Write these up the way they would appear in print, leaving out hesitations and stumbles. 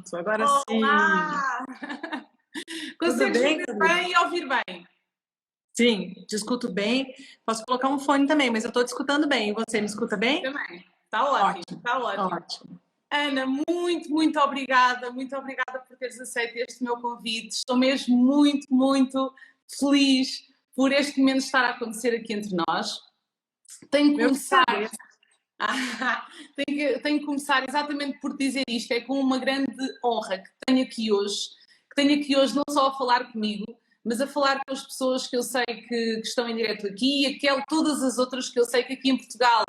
Pronto, agora sim. Olá! Consegues bem, ver Camila? bem e ouvir bem? Sim, te escuto bem. Posso colocar um fone também, mas eu estou te escutando bem. E você me escuta bem? Também. Está ótimo, Ótimo, está ótimo. ótimo. Ana, muito obrigada por teres aceito este meu convite. Estou mesmo muito feliz por este momento estar a acontecer aqui entre nós. Tenho que começar. Tenho que começar exatamente por dizer isto. É com uma grande honra que tenho aqui hoje não só a falar comigo, mas a falar com as pessoas que eu sei que estão em direto aqui e todas as outras que eu sei que aqui em Portugal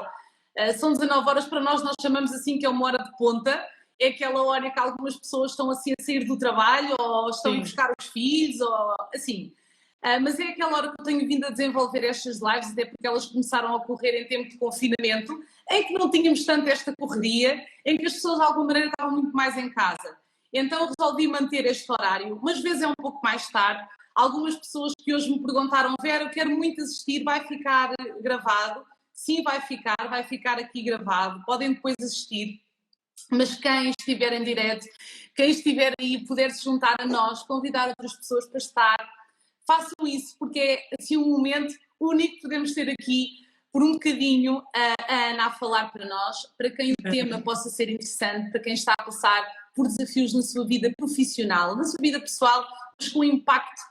são 19 horas, para nós chamamos assim que é uma hora de ponta, é aquela hora que algumas pessoas estão assim a sair do trabalho ou estão a buscar os filhos ou assim. Mas é aquela hora que eu tenho vindo a desenvolver estas lives, até porque elas começaram a ocorrer em tempo de confinamento, em que não tínhamos tanto esta correria, em que as pessoas de alguma maneira estavam muito mais em casa. Então resolvi manter este horário, umas vezes é um pouco mais tarde. Algumas pessoas que hoje me perguntaram: Vera, eu quero muito assistir, vai ficar gravado? Sim, vai ficar aqui gravado, podem depois assistir. Mas quem estiver em direto, quem estiver aí e puder se juntar a nós, convidar outras pessoas para estar, façam isso, porque é assim um momento único que podemos ter aqui por um bocadinho a Ana a falar para nós, para quem o tema possa ser interessante, para quem está a passar por desafios na sua vida profissional, na sua vida pessoal, mas com um impacto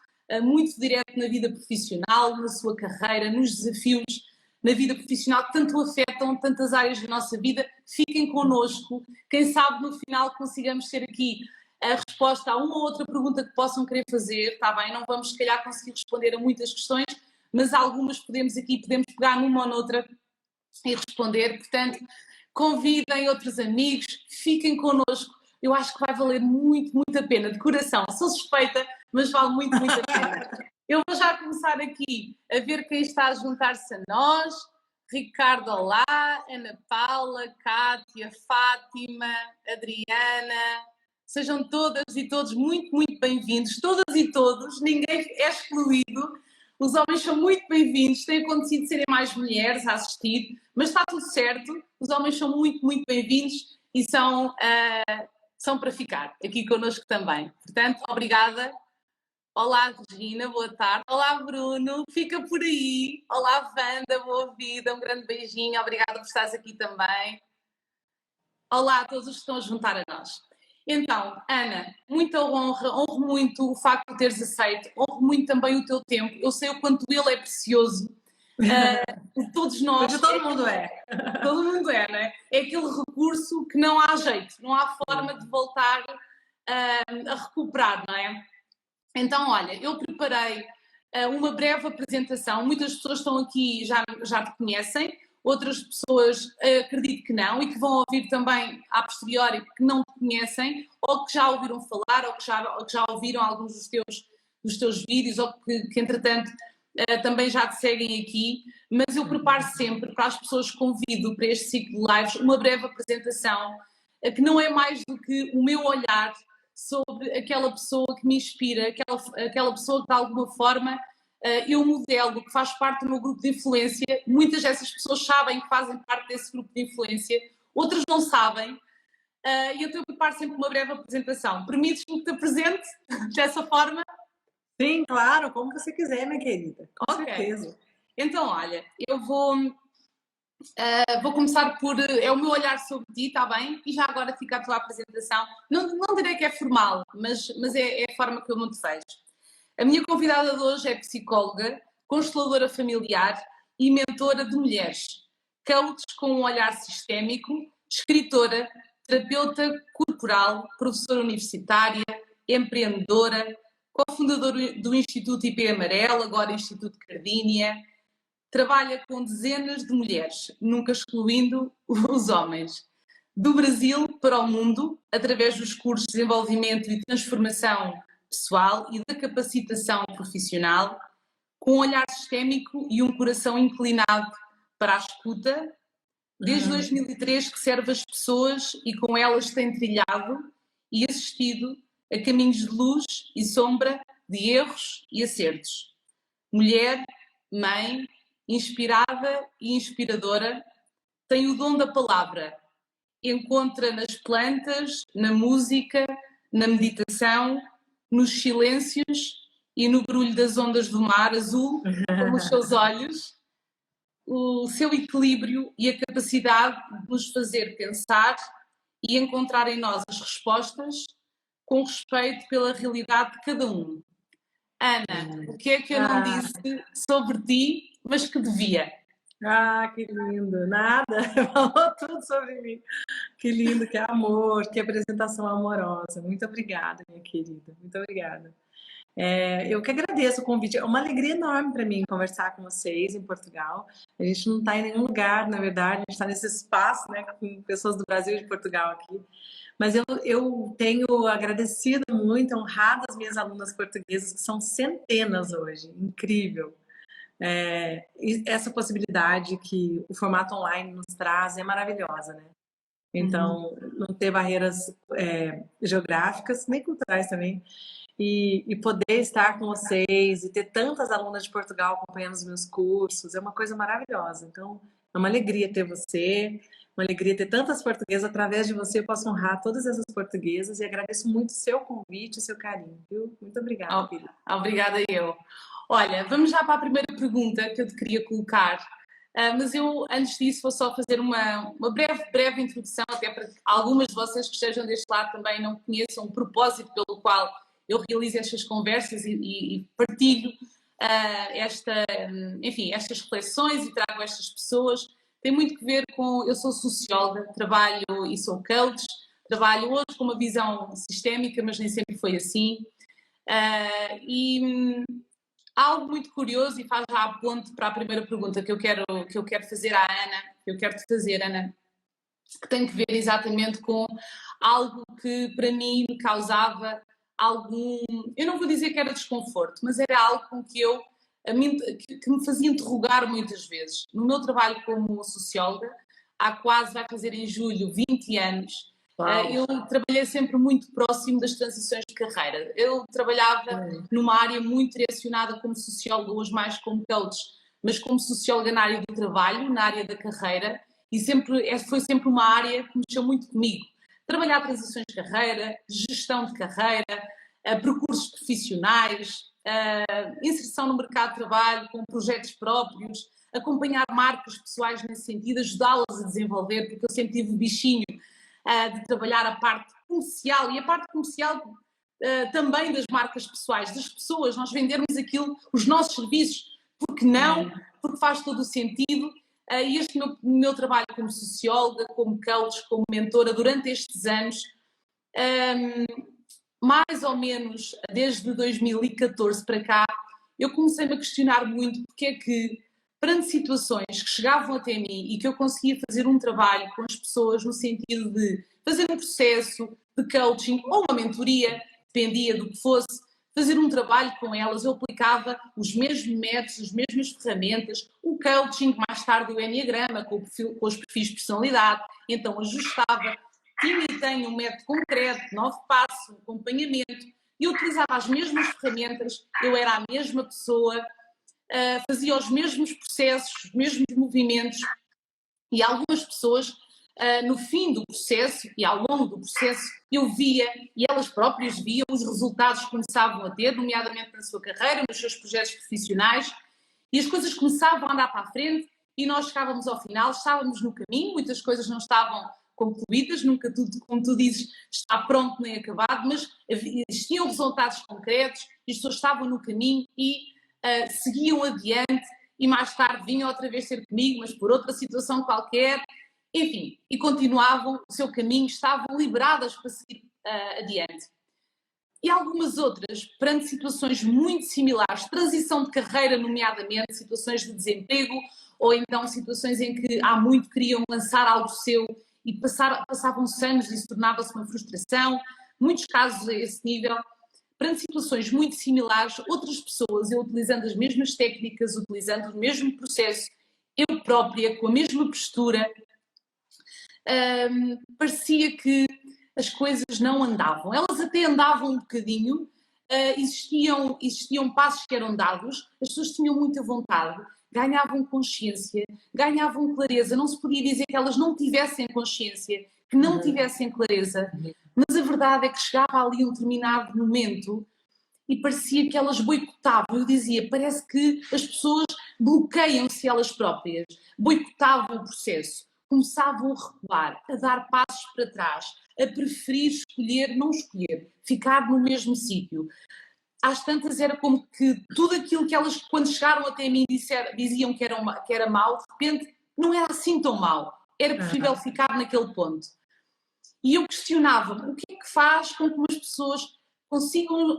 muito direto na vida profissional, na sua carreira, nos desafios na vida profissional que tanto afetam tantas áreas da nossa vida. Fiquem connosco, quem sabe no final consigamos ter aqui a resposta a uma ou outra pergunta que possam querer fazer, está bem? Não vamos se calhar conseguir responder a muitas questões, mas algumas podemos pegar numa ou noutra e responder. Portanto, convidem outros amigos, fiquem connosco. Eu acho que vai valer muito a pena, de coração. Sou suspeita, mas vale muito a pena. Eu vou já começar aqui a ver quem está a juntar-se a nós. Ricardo, olá. Ana Paula, Cátia, Fátima, Adriana. Sejam todas e todos muito bem-vindos. Todas e todos, ninguém é excluído. Os homens são muito bem-vindos. Tem acontecido serem mais mulheres a assistir, mas está tudo certo. Os homens são muito bem-vindos e são para ficar aqui connosco também. Portanto, obrigada. Olá, Regina, boa tarde. Olá, Bruno, fica por aí. Olá, Wanda, boa vida, um grande beijinho. Obrigada por estares aqui também. Olá a todos os que estão a juntar a nós. Então, Ana, muita honro muito o facto de teres aceito, honro muito também o teu tempo. Eu sei o quanto ele é precioso. Todos nós. Porque todo mundo é. Todo mundo é, não é? É aquele recurso que não há jeito, não há forma de voltar a recuperar, não é? Então, olha, eu preparei uma breve apresentação. Muitas pessoas estão aqui e já te conhecem, outras pessoas acredito que não e que vão ouvir também a posteriori que não te conhecem ou que já ouviram falar ou que já ouviram alguns dos teus vídeos ou que entretanto também já te seguem aqui, mas eu preparo sempre para as pessoas que convido para este ciclo de lives uma breve apresentação que não é mais do que o meu olhar sobre aquela pessoa que me inspira, aquela pessoa que de alguma forma eu modelo, que faz parte do meu grupo de influência. Muitas dessas pessoas sabem que fazem parte desse grupo de influência, outras não sabem, e então eu preparo sempre uma breve apresentação. Permites-me que te apresente dessa forma? Sim, claro, como você quiser, minha querida. Com certeza. Então, olha, eu vou começar por... É o meu olhar sobre ti, está bem? E já agora fica a tua apresentação. Não direi que é formal, mas é a forma que eu não te vejo. A minha convidada de hoje é psicóloga, consteladora familiar e mentora de mulheres, coach com um olhar sistémico, escritora, terapeuta corporal, professora universitária, empreendedora, cofundadora do Instituto IP Amarelo, agora Instituto Cardínia. Trabalha com dezenas de mulheres, nunca excluindo os homens. Do Brasil para o mundo, através dos cursos de desenvolvimento e transformação pessoal e da capacitação profissional, com um olhar sistémico e um coração inclinado para a escuta. Desde 2003 que serve as pessoas e com elas tem trilhado e assistido a caminhos de luz e sombra, de erros e acertos. Mulher, mãe, inspirada e inspiradora, tem o dom da palavra. Encontra nas plantas, na música, na meditação, nos silêncios e no barulho das ondas do mar azul, como os seus olhos, o seu equilíbrio e a capacidade de nos fazer pensar e encontrar em nós as respostas com respeito pela realidade de cada um. Ana, o que é que eu não disse sobre ti, mas que devia? Que lindo. Nada, falou tudo sobre mim. Que lindo, que amor, que apresentação amorosa. Muito obrigada, minha querida. Muito obrigada. Eu que agradeço o convite. É uma alegria enorme para mim conversar com vocês em Portugal. A gente não está em nenhum lugar, na verdade, a gente está nesse espaço, né, com pessoas do Brasil e de Portugal aqui. Mas eu tenho agradecido muito, honrado as minhas alunas portuguesas, que são centenas hoje. Incrível. E essa possibilidade que o formato online nos traz é maravilhosa, né? Então, não ter barreiras geográficas, nem culturais também. E poder estar com vocês e ter tantas alunas de Portugal acompanhando os meus cursos é uma coisa maravilhosa. Então, é uma alegria ter você, uma alegria ter tantas portuguesas. Através de você, eu posso honrar todas essas portuguesas e agradeço muito o seu convite, o seu carinho, viu? Muito obrigada, querida. Obrigada eu. Olha, vamos já para a primeira pergunta que eu te queria colocar. Mas eu, antes disso, vou só fazer uma breve introdução, até para que algumas de vocês que estejam deste lado também não conheçam o propósito pelo qual eu realizo estas conversas e partilho estas reflexões e trago estas pessoas. Tem muito que ver com... Eu sou socióloga, trabalho e sou coach, trabalho hoje com uma visão sistémica, mas nem sempre foi assim. Algo muito curioso, e faz já a ponte para a primeira pergunta que eu quero fazer à Ana, que eu quero te fazer, Ana, que tem que ver exatamente com algo que para mim me causava algum... Eu não vou dizer que era desconforto, mas era algo com que me fazia interrogar muitas vezes. No meu trabalho como socióloga, vai fazer em julho 20 anos, eu trabalhei sempre muito próximo das transições de carreira. Eu trabalhava numa área muito direcionada como socióloga, hoje mais como coach, mas como socióloga na área do trabalho, na área da carreira, e foi sempre uma área que mexeu muito comigo. Trabalhar transições de carreira, gestão de carreira, percursos profissionais, inserção no mercado de trabalho com projetos próprios, acompanhar marcas pessoais nesse sentido, ajudá-las a desenvolver, porque eu sempre tive o bichinho de trabalhar a parte comercial e a parte comercial também das marcas pessoais, das pessoas, nós vendermos os nossos serviços, porque não? Porque faz todo o sentido. E este meu trabalho como socióloga, como coach, como mentora, durante estes anos, mais ou menos desde 2014 para cá, eu comecei-me a questionar muito porque é que, perante situações que chegavam até mim e que eu conseguia fazer um trabalho com as pessoas no sentido de fazer um processo de coaching ou uma mentoria, dependia do que fosse, fazer um trabalho com elas, eu aplicava os mesmos métodos, as mesmas ferramentas, o coaching, mais tarde o enneagrama, com os perfis de personalidade, então ajustava, tinha e tenho um método concreto, 9 passos, acompanhamento, e eu utilizava as mesmas ferramentas, eu era a mesma pessoa, fazia os mesmos processos, os mesmos movimentos, e algumas pessoas, no fim do processo e ao longo do processo, eu via, e elas próprias viam, os resultados que começavam a ter, nomeadamente na sua carreira, nos seus projetos profissionais, e as coisas começavam a andar para a frente, e nós chegávamos ao final, estávamos no caminho, muitas coisas não estavam concluídas, nunca tudo, como tu dizes, está pronto nem acabado, mas existiam resultados concretos, e as pessoas estavam no caminho e seguiam adiante, e mais tarde vinham outra vez ter comigo, mas por outra situação qualquer, enfim, e continuavam o seu caminho, estavam liberadas para seguir adiante. E algumas outras, perante situações muito similares, transição de carreira, nomeadamente, situações de desemprego, ou então situações em que há muito queriam lançar algo seu e passavam-se anos e isso tornava-se uma frustração, muitos casos a esse nível. Perante situações muito similares, outras pessoas, eu utilizando as mesmas técnicas, utilizando o mesmo processo, eu própria, com a mesma postura, parecia que as coisas não andavam. Elas até andavam um bocadinho, existiam passos que eram dados, as pessoas tinham muita vontade, ganhavam consciência, ganhavam clareza. Não se podia dizer que elas não tivessem consciência, que não tivessem clareza, Mas a verdade é que chegava ali um determinado momento e parecia que elas boicotavam. Eu dizia, parece que as pessoas bloqueiam-se elas próprias, boicotavam o processo, começavam a recuar, a dar passos para trás, a preferir escolher, não escolher, ficar no mesmo sítio. Às tantas era como que tudo aquilo que elas, quando chegaram até mim, diziam que era mau, de repente não era assim tão mau. Era preferível ficar naquele ponto. E eu questionava-me, o que é que faz com que umas pessoas consigam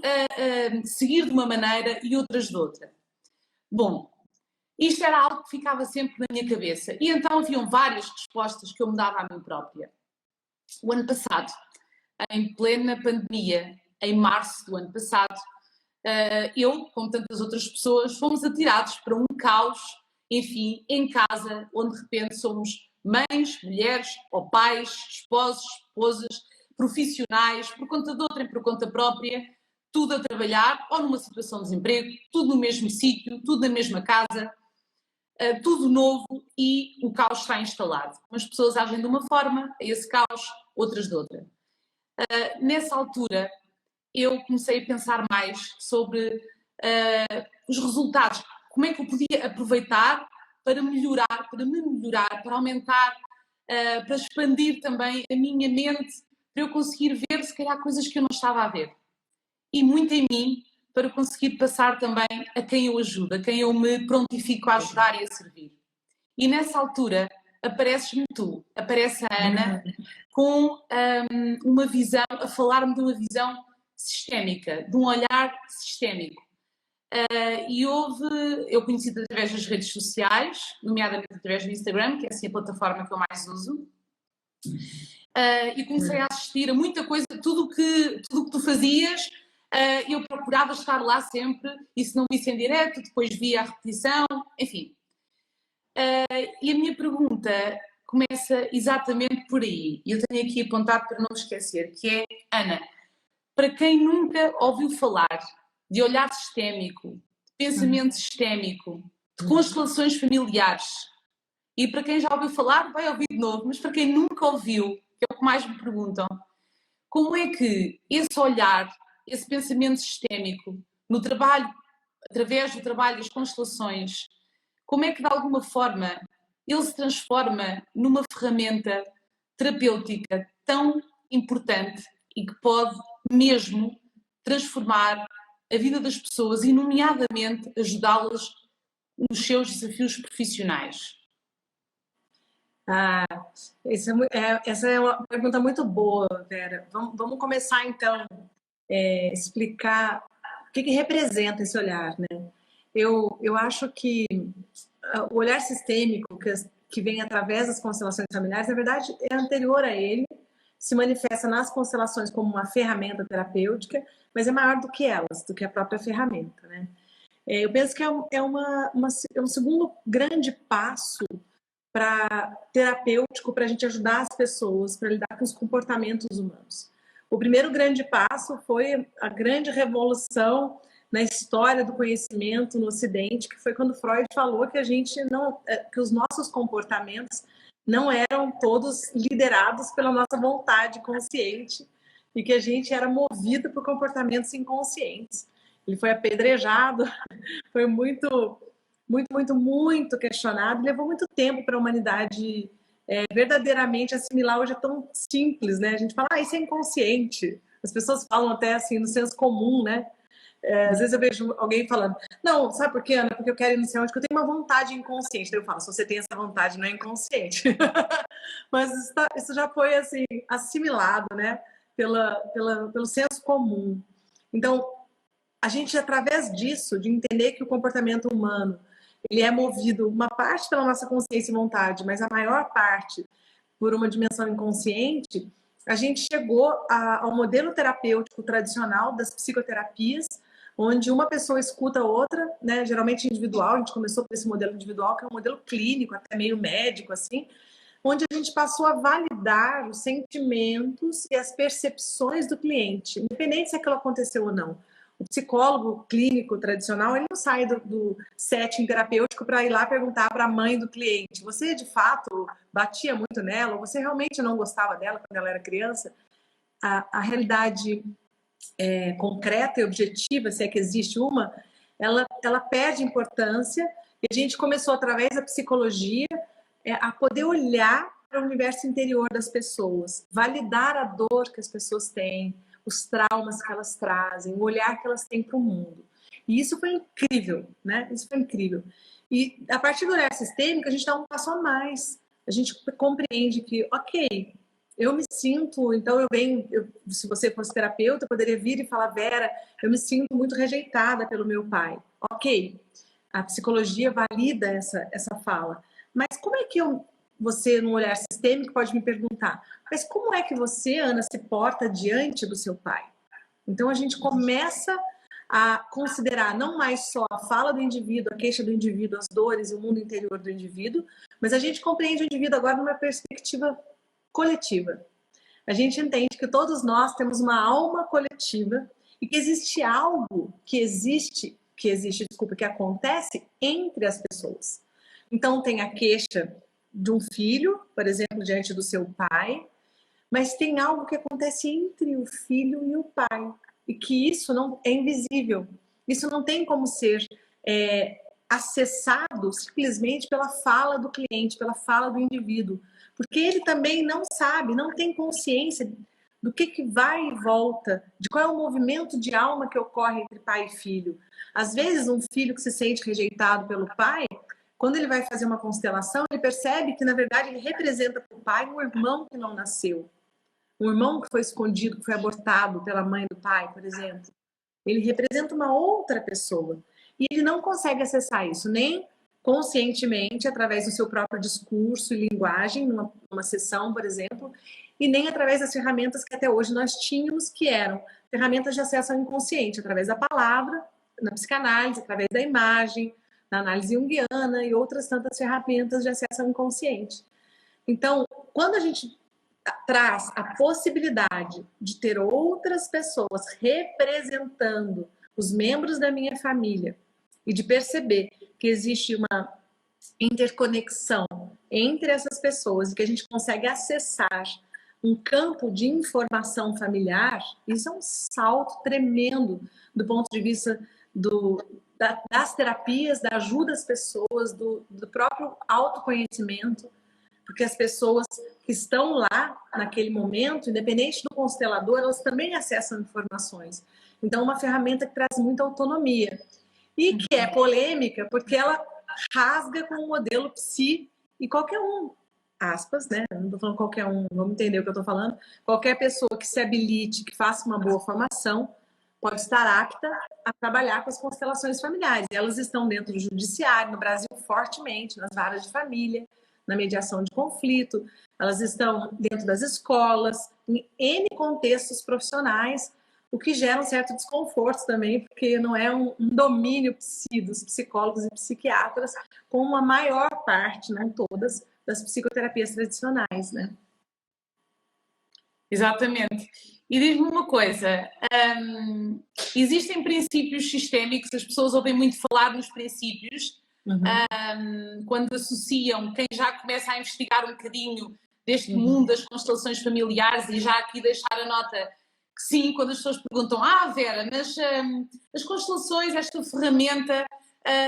seguir de uma maneira e outras de outra? Bom, isto era algo que ficava sempre na minha cabeça. E então haviam várias respostas que eu me dava a mim própria. O ano passado, em plena pandemia, em março do ano passado, eu, como tantas outras pessoas, fomos atirados para um caos, enfim, em casa, onde de repente somos mães, mulheres, ou pais, esposos, esposas, profissionais, por conta de outra e por conta própria, tudo a trabalhar, ou numa situação de desemprego, tudo no mesmo sítio, tudo na mesma casa, tudo novo e o caos está instalado. Umas pessoas agem de uma forma, a esse caos, outras de outra. Nessa altura, eu comecei a pensar mais sobre os resultados, como é que eu podia aproveitar para melhorar, para aumentar, para expandir também a minha mente, para eu conseguir ver se calhar coisas que eu não estava a ver. E muito em mim, para conseguir passar também a quem eu ajudo, a quem eu me prontifico a ajudar e a servir. E nessa altura apareces-me tu, aparece a Ana, com uma visão, a falar-me de uma visão sistémica, de um olhar sistémico. E eu conheci-te através das redes sociais, nomeadamente através do Instagram, que é assim a plataforma que eu mais uso. E comecei a assistir a muita coisa, tudo o que tu fazias, eu procurava estar lá sempre, e se não visse em direto, depois via a repetição, enfim. E a minha pergunta começa exatamente por aí. Eu tenho aqui apontado para não me esquecer, que é, Ana, para quem nunca ouviu falar de olhar sistémico, de pensamento sistémico, de constelações familiares, e para quem já ouviu falar, vai ouvir de novo, mas para quem nunca ouviu, que é o que mais me perguntam, como é que esse olhar, esse pensamento sistémico, no trabalho, através do trabalho das constelações, como é que de alguma forma ele se transforma numa ferramenta terapêutica tão importante e que pode mesmo transformar a vida das pessoas e, nomeadamente, ajudá-las nos seus desafios profissionais? Essa é uma pergunta muito boa, Vera. Vamos começar, então, explicar o que representa esse olhar, né? Eu acho que o olhar sistêmico, que vem através das constelações familiares, na verdade, é anterior a ele, se manifesta nas constelações como uma ferramenta terapêutica, mas é maior do que elas, do que a própria ferramenta, né? Eu penso que é um segundo grande passo terapêutico para a gente ajudar as pessoas, para lidar com os comportamentos humanos. O primeiro grande passo foi a grande revolução na história do conhecimento no Ocidente, que foi quando Freud falou que que os nossos comportamentos não eram todos liderados pela nossa vontade consciente e que a gente era movido por comportamentos inconscientes. Ele foi apedrejado, foi muito questionado, levou muito tempo para a humanidade verdadeiramente assimilar. Hoje é tão simples, né? A gente fala, isso é inconsciente. As pessoas falam até assim, no senso comum, né? Às vezes eu vejo alguém falando, não, sabe por quê, Ana? Porque eu quero ir no céu, porque eu tenho uma vontade inconsciente. Daí eu falo, se você tem essa vontade, não é inconsciente. Mas isso já foi assim, assimilado, né? Pelo senso comum. Então, a gente, através disso, de entender que o comportamento humano ele é movido, uma parte pela nossa consciência e vontade, mas a maior parte por uma dimensão inconsciente, a gente chegou ao modelo terapêutico tradicional das psicoterapias, onde uma pessoa escuta a outra, né, geralmente individual. A gente começou por esse modelo individual, que é um modelo clínico, até meio médico, assim, onde a gente passou a validar os sentimentos e as percepções do cliente, independente se aquilo aconteceu ou não. O psicólogo clínico tradicional, ele não sai do setting terapêutico para ir lá perguntar para a mãe do cliente, você de fato batia muito nela, ou você realmente não gostava dela quando ela era criança? a realidade concreta e objetiva, se é que existe uma, ela perde importância, e a gente começou, através da psicologia, a poder olhar para o universo interior das pessoas, validar a dor que as pessoas têm, os traumas que elas trazem, o olhar que elas têm para o mundo. E isso foi incrível, né? Isso foi incrível. E a partir do olhar sistêmico, a gente dá um passo a mais. A gente compreende que, ok, eu me sinto, então se você fosse terapeuta, eu poderia vir e falar, Vera, eu me sinto muito rejeitada pelo meu pai. Ok, a psicologia valida essa fala. Mas como é que você, num olhar sistêmico, pode me perguntar, mas como é que você, Ana, se porta diante do seu pai? Então a gente começa a considerar não mais só a fala do indivíduo, a queixa do indivíduo, as dores e o mundo interior do indivíduo, mas a gente compreende o indivíduo agora numa perspectiva coletiva. A gente entende que todos nós temos uma alma coletiva e que existe algo que acontece entre as pessoas. Então tem a queixa de um filho, por exemplo, diante do seu pai, mas tem algo que acontece entre o filho e o pai, e que isso não é invisível. Isso não tem como ser acessado simplesmente pela fala do cliente, pela fala do indivíduo, porque ele também não sabe, não tem consciência do que vai e volta, de qual é o movimento de alma que ocorre entre pai e filho. Às vezes, um filho que se sente rejeitado pelo pai, quando ele vai fazer uma constelação, ele percebe que, na verdade, ele representa para o pai um irmão que não nasceu. Um irmão que foi escondido, que foi abortado pela mãe do pai, por exemplo. Ele representa uma outra pessoa. E ele não consegue acessar isso, nem conscientemente, através do seu próprio discurso e linguagem, numa sessão, por exemplo, e nem através das ferramentas que até hoje nós tínhamos, que eram ferramentas de acesso ao inconsciente, através da palavra, na psicanálise, através da imagem, na análise junguiana e outras tantas ferramentas de acesso ao inconsciente. Então, quando a gente traz a possibilidade de ter outras pessoas representando os membros da minha família e de perceber que existe uma interconexão entre essas pessoas e que a gente consegue acessar um campo de informação familiar, isso é um salto tremendo do ponto de vista das terapias, da ajuda às pessoas, do próprio autoconhecimento, porque as pessoas que estão lá naquele momento, independente do constelador, elas também acessam informações. Então, é uma ferramenta que traz muita autonomia e que é polêmica porque ela rasga com o modelo psi e qualquer um, aspas, né? Eu não estou falando qualquer um, vamos entender o que eu estou falando. Qualquer pessoa que se habilite, que faça uma boa formação, pode estar apta a trabalhar com as constelações familiares. Elas estão dentro do judiciário, no Brasil, fortemente, nas varas de família, na mediação de conflito, elas estão dentro das escolas, em N contextos profissionais, o que gera um certo desconforto também, porque não é um domínio dos psicólogos e psiquiatras, como a maior parte, não todas, das psicoterapias tradicionais, né? Exatamente. E diz-me uma coisa, existem princípios sistémicos, as pessoas ouvem muito falar nos princípios, quando associam quem já começa a investigar um bocadinho deste mundo das constelações familiares, e já aqui deixar a nota que sim, quando as pessoas perguntam, Vera, mas as constelações, esta ferramenta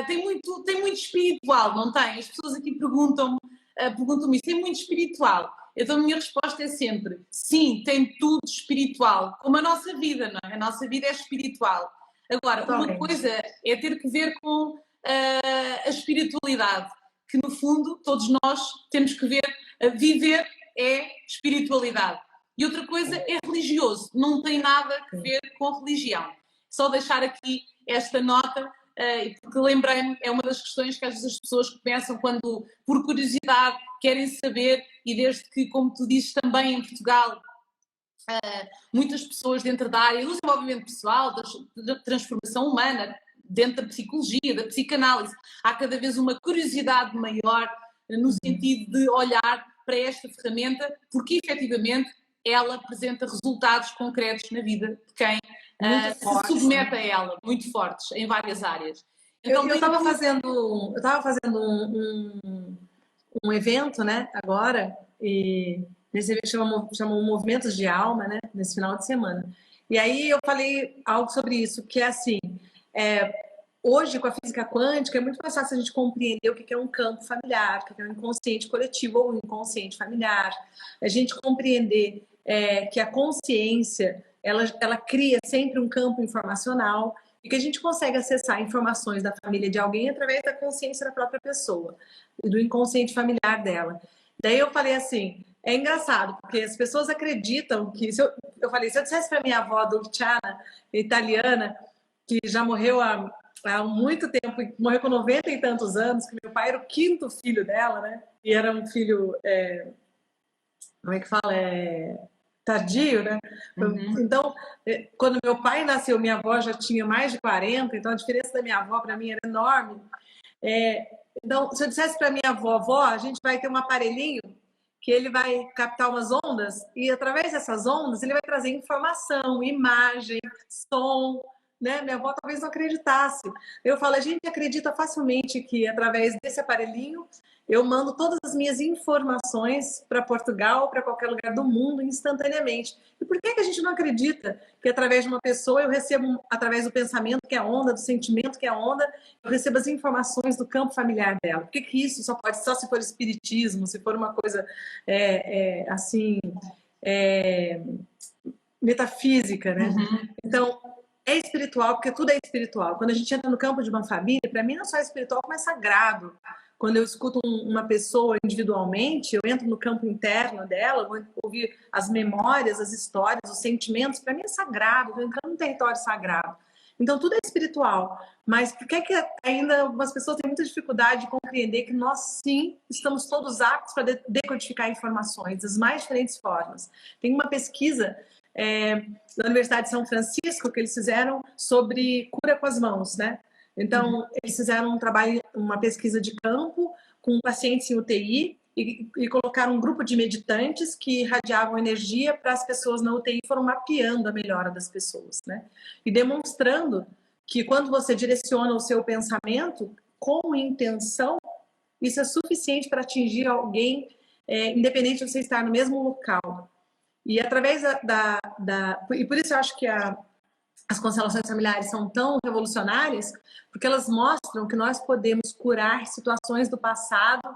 tem muito espiritual, não tem? As pessoas aqui perguntam-me isso, tem muito espiritual. Então a minha resposta é sempre, sim, tem tudo espiritual, como a nossa vida, não é? A nossa vida é espiritual. Agora, uma coisa é ter que ver com a espiritualidade, que no fundo todos nós temos que ver, viver é espiritualidade. E outra coisa é religioso, não tem nada a ver com religião. Só deixar aqui esta nota, porque lembrei-me, é uma das questões que às vezes as pessoas começam quando, por curiosidade, querem saber, e desde que, como tu dizes também em Portugal, muitas pessoas dentro da área do desenvolvimento pessoal, da transformação humana, dentro da psicologia, da psicanálise, há cada vez uma curiosidade maior no sentido de olhar para esta ferramenta, porque efetivamente ela apresenta resultados concretos na vida de quem se submete a ela, muito fortes, em várias áreas. Então, eu estava fazendo um evento, né, agora, e nesse evento que chamou Movimentos de Alma, né? Nesse final de semana. E aí eu falei algo sobre isso, que é assim, hoje com a física quântica é muito mais fácil a gente compreender o que é um campo familiar, o que é um inconsciente coletivo ou um inconsciente familiar. A gente compreender que a consciência, ela cria sempre um campo informacional e que a gente consegue acessar informações da família de alguém através da consciência da própria pessoa e do inconsciente familiar dela. Daí eu falei assim, é engraçado, porque as pessoas acreditam que... eu falei, se eu dissesse para minha avó Dulciana, italiana, que já morreu há muito tempo, morreu com 90 e tantos anos, que meu pai era o 5º filho dela, né? E era um filho, como é que fala? Tardio, né? Uhum. Então, quando meu pai nasceu, minha avó já tinha mais de 40, então a diferença da minha avó para mim era enorme. Então, se eu dissesse para minha avó, a gente vai ter um aparelhinho que ele vai captar umas ondas e através dessas ondas ele vai trazer informação, imagem, som, né? Minha avó talvez não acreditasse. Eu falo, a gente acredita facilmente que através desse aparelhinho eu mando todas as minhas informações para Portugal, para qualquer lugar do mundo instantaneamente. E por que a gente não acredita que através de uma pessoa eu recebo, através do pensamento que é onda, do sentimento que é onda, eu recebo as informações do campo familiar dela? Por que isso só pode, só se for espiritismo, se for uma coisa metafísica, né? Uhum. Então, é espiritual, porque tudo é espiritual. Quando a gente entra no campo de uma família, para mim não só é espiritual, como é sagrado. Quando eu escuto uma pessoa individualmente, eu entro no campo interno dela, vou ouvir as memórias, as histórias, os sentimentos, para mim é sagrado, eu estou entrando num território sagrado. Então, tudo é espiritual. Mas por que ainda algumas pessoas têm muita dificuldade de compreender que nós, sim, estamos todos aptos para decodificar informações das mais diferentes formas? Tem uma pesquisa da Universidade de São Francisco que eles fizeram sobre cura com as mãos, né? Então, eles fizeram um trabalho, uma pesquisa de campo com pacientes em UTI e colocaram um grupo de meditantes que irradiavam energia para as pessoas na UTI, foram mapeando a melhora das pessoas, né? E demonstrando que quando você direciona o seu pensamento com intenção, isso é suficiente para atingir alguém, independente de você estar no mesmo local. E através e por isso eu acho que as constelações familiares são tão revolucionárias, porque elas mostram que nós podemos curar situações do passado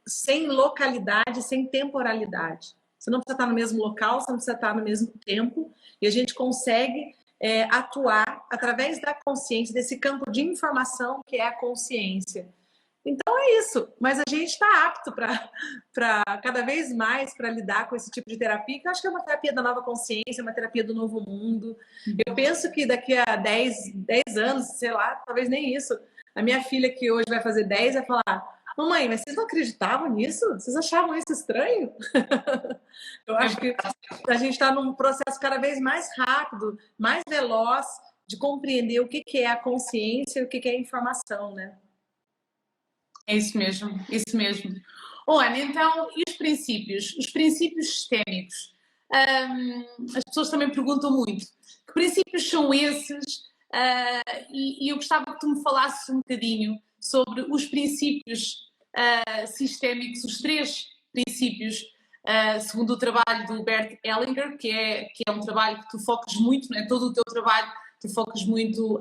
sem localidade, sem temporalidade. Você não precisa estar no mesmo local, você não precisa estar no mesmo tempo, e a gente consegue atuar através da consciência, desse campo de informação que é a consciência. Então é isso, mas a gente está apto para cada vez mais para lidar com esse tipo de terapia, que eu acho que é uma terapia da nova consciência, uma terapia do novo mundo. Eu penso que daqui a 10 anos, sei lá, talvez nem isso, a minha filha que hoje vai fazer 10 vai falar: mamãe, mas vocês não acreditavam nisso? Vocês achavam isso estranho? Eu acho que a gente está num processo cada vez mais rápido, mais veloz de compreender o que é a consciência e o que é a informação, né? É isso mesmo, isso mesmo. Ana, então, e os princípios? Os princípios sistémicos. As pessoas também perguntam muito. Que princípios são esses? E eu gostava que tu me falasses um bocadinho sobre os princípios sistémicos, os 3 princípios, segundo o trabalho do Bert Hellinger, que é um trabalho que tu focas muito, não é? Todo o teu trabalho, tu focas muito...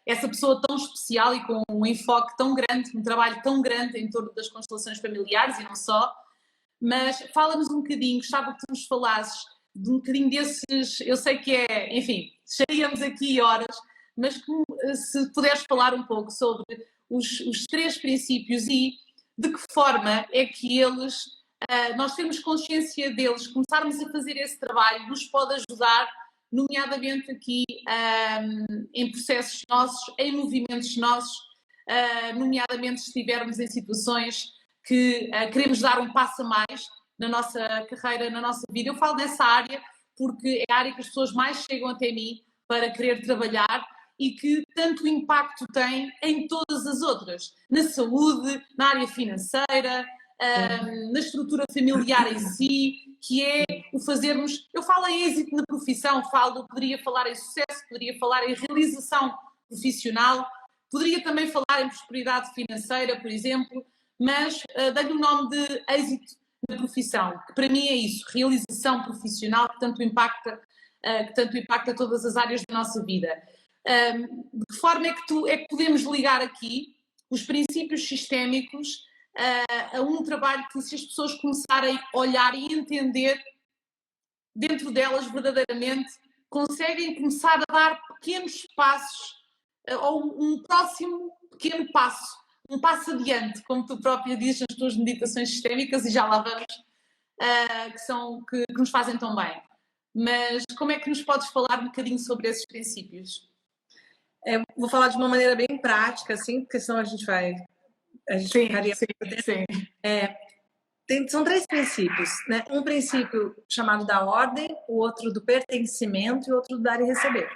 essa pessoa tão especial e com um enfoque tão grande, um trabalho tão grande em torno das constelações familiares e não só, mas fala-nos um bocadinho, gostava que tu nos falasses de um bocadinho desses, eu sei que enfim, estaríamos aqui horas, mas se puderes falar um pouco sobre os 3 princípios e de que forma é que eles, nós temos consciência deles, começarmos a fazer esse trabalho, nos pode ajudar, nomeadamente aqui em processos nossos, em movimentos nossos, nomeadamente se estivermos em situações que queremos dar um passo a mais na nossa carreira, na nossa vida. Eu falo nessa área porque é a área que as pessoas mais chegam até mim para querer trabalhar e que tanto impacto tem em todas as outras, na saúde, na área financeira, na estrutura familiar em si, que é o fazermos... Eu falo em êxito na profissão, poderia falar em sucesso, poderia falar em realização profissional, poderia também falar em prosperidade financeira, por exemplo, mas dei-lhe o nome de êxito na profissão, que para mim é isso, realização profissional que tanto impacta todas as áreas da nossa vida. De que forma é que podemos ligar aqui os princípios sistémicos a um trabalho que, se as pessoas começarem a olhar e entender dentro delas verdadeiramente, conseguem começar a dar pequenos passos ou um próximo pequeno passo, um passo adiante, como tu própria dizes nas tuas meditações sistémicas, e já lá vamos, que nos fazem tão bem. Mas como é que nos podes falar um bocadinho sobre esses princípios? Vou falar de uma maneira bem prática, assim, porque senão a gente ficaria... Sim. São 3 princípios, né? Um princípio chamado da ordem, o outro do pertencimento e o outro do dar e receber.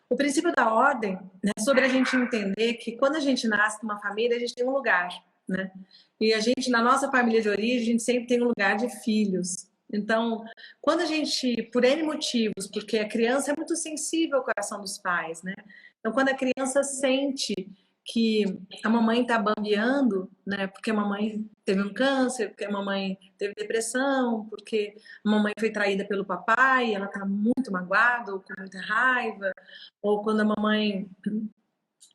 O princípio da ordem, né, é sobre a gente entender que quando a gente nasce numa família, a gente tem um lugar, né? E a gente, na nossa família de origem, a gente sempre tem um lugar de filhos. Então, quando a gente, por N motivos, porque a criança é muito sensível ao coração dos pais, né? Então, quando a criança sente que a mamãe está bambeando, né? Porque a mamãe teve um câncer, porque a mamãe teve depressão, porque a mamãe foi traída pelo papai, ela está muito magoada ou com muita raiva, ou quando a mamãe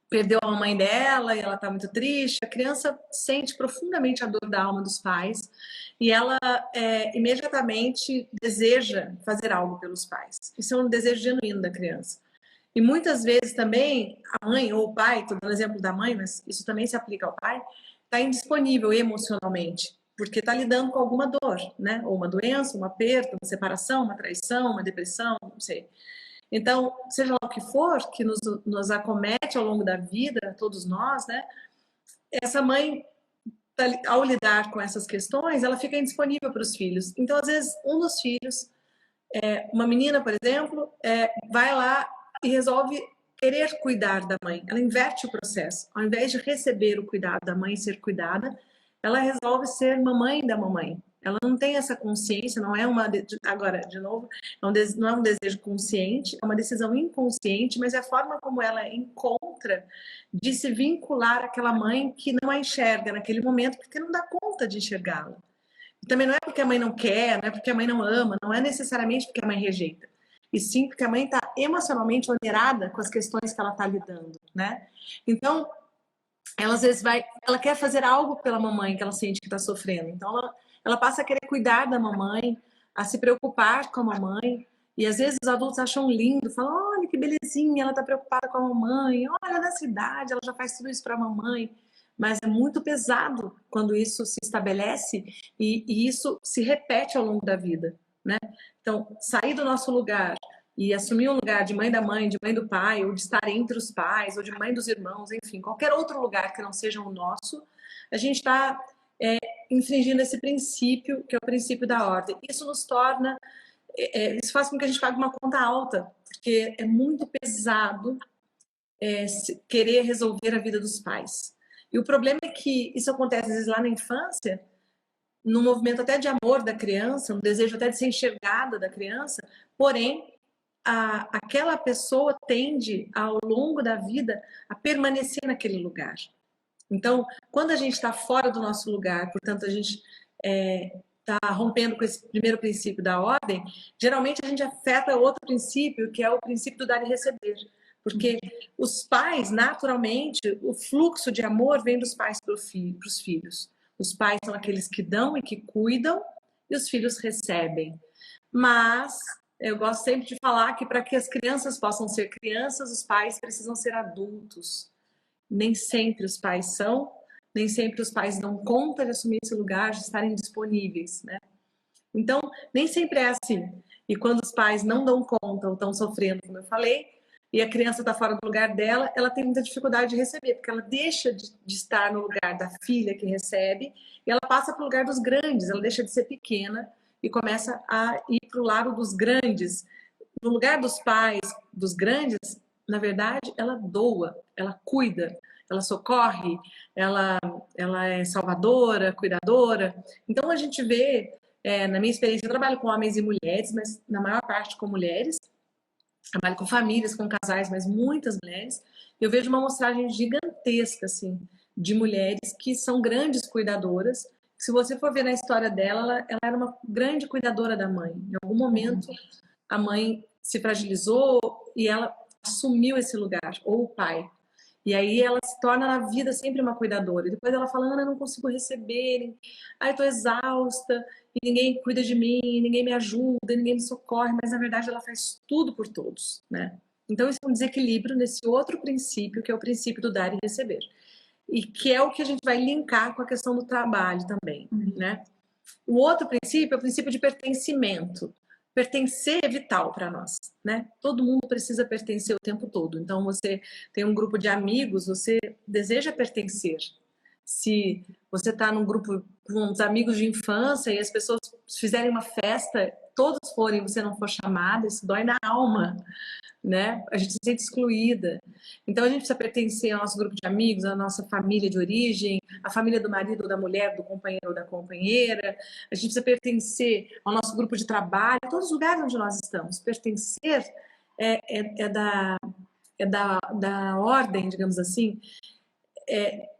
perdeu a mãe dela e ela está muito triste, a criança sente profundamente a dor da alma dos pais e ela imediatamente deseja fazer algo pelos pais. Isso é um desejo genuíno da criança. E muitas vezes também a mãe ou o pai, estou dando exemplo da mãe, mas isso também se aplica ao pai, está indisponível emocionalmente, porque está lidando com alguma dor, né? Ou uma doença, uma perda, uma separação, uma traição, uma depressão, não sei. Então, seja lá o que for que nos acomete ao longo da vida, todos nós, né? Essa mãe, ao lidar com essas questões, ela fica indisponível para os filhos. Então, às vezes, um dos filhos, uma menina, por exemplo, vai lá e resolve querer cuidar da mãe. Ela inverte o processo. Ao invés de receber o cuidado da mãe e ser cuidada, ela resolve ser mamãe da mamãe. Ela não tem essa consciência, não é agora, de novo, não é um desejo consciente, é uma decisão inconsciente, mas é a forma como ela encontra de se vincular àquela mãe que não a enxerga naquele momento, porque não dá conta de enxergá-la. Também não é porque a mãe não quer, não é porque a mãe não ama, não é necessariamente porque a mãe rejeita. E sim porque a mãe está emocionalmente onerada com as questões que ela está lidando, né? Então, ela às vezes ela quer fazer algo pela mamãe que ela sente que está sofrendo. Então, ela passa a querer cuidar da mamãe, a se preocupar com a mamãe. E às vezes os adultos acham lindo, falam: olha que belezinha, ela está preocupada com a mamãe, olha nessa idade, ela já faz tudo isso para a mamãe. Mas é muito pesado quando isso se estabelece e isso se repete ao longo da vida, né? Então, sair do nosso lugar e assumir um lugar de mãe da mãe, de mãe do pai, ou de estar entre os pais, ou de mãe dos irmãos, enfim, qualquer outro lugar que não seja o nosso, a gente está infringindo esse princípio, que é o princípio da ordem. Isso nos torna, isso faz com que a gente pague uma conta alta, porque é muito pesado querer resolver a vida dos pais. E o problema é que isso acontece às vezes lá na infância, num movimento até de amor da criança, um desejo até de ser enxergada da criança, porém, aquela pessoa tende, ao longo da vida, a permanecer naquele lugar. Então, quando a gente está fora do nosso lugar, portanto, a gente está rompendo com esse primeiro princípio da ordem, geralmente a gente afeta outro princípio, que é o princípio do dar e receber. Porque os pais, naturalmente, o fluxo de amor vem dos pais para os filhos. Os pais são aqueles que dão e que cuidam, e os filhos recebem. Mas eu gosto sempre de falar que para que as crianças possam ser crianças, os pais precisam ser adultos. Nem sempre os pais são, nem sempre os pais dão conta de assumir esse lugar, de estarem disponíveis, né? Então, nem sempre é assim. E quando os pais não dão conta ou estão sofrendo, como eu falei, e a criança está fora do lugar dela, ela tem muita dificuldade de receber, porque ela deixa de estar no lugar da filha que recebe e ela passa para o lugar dos grandes, ela deixa de ser pequena e começa a ir para o lado dos grandes. No lugar dos pais, dos grandes, na verdade, ela doa, ela cuida, ela socorre, ela é salvadora, cuidadora. Então, a gente vê, na minha experiência, eu trabalho com homens e mulheres, mas na maior parte com mulheres, trabalho com famílias, com casais, mas muitas mulheres. Eu vejo uma amostragem gigantesca, assim, de mulheres que são grandes cuidadoras. Se você for ver na história dela, ela era uma grande cuidadora da mãe. Em algum momento, a mãe se fragilizou e ela assumiu esse lugar, ou o pai. E aí ela se torna na vida sempre uma cuidadora. E depois ela fala, Ana, eu não consigo receber, ai, eu tô exausta, e ninguém cuida de mim, ninguém me ajuda, ninguém me socorre, mas na verdade ela faz tudo por todos, né? Então isso é um desequilíbrio nesse outro princípio, que é o princípio do dar e receber. E que é o que a gente vai linkar com a questão do trabalho também, né? O outro princípio é o princípio de pertencimento. Pertencer é vital para nós, né? Todo mundo precisa pertencer o tempo todo. Então, você tem um grupo de amigos, você deseja pertencer. Se você está num grupo com uns amigos de infância e as pessoas fizerem uma festa, todos forem, você não for chamada, isso dói na alma, né? A gente se sente excluída. Então a gente precisa pertencer ao nosso grupo de amigos, à nossa família de origem, à família do marido ou da mulher, do companheiro ou da companheira. A gente precisa pertencer ao nosso grupo de trabalho, a todos os lugares onde nós estamos. Pertencer da ordem, digamos assim,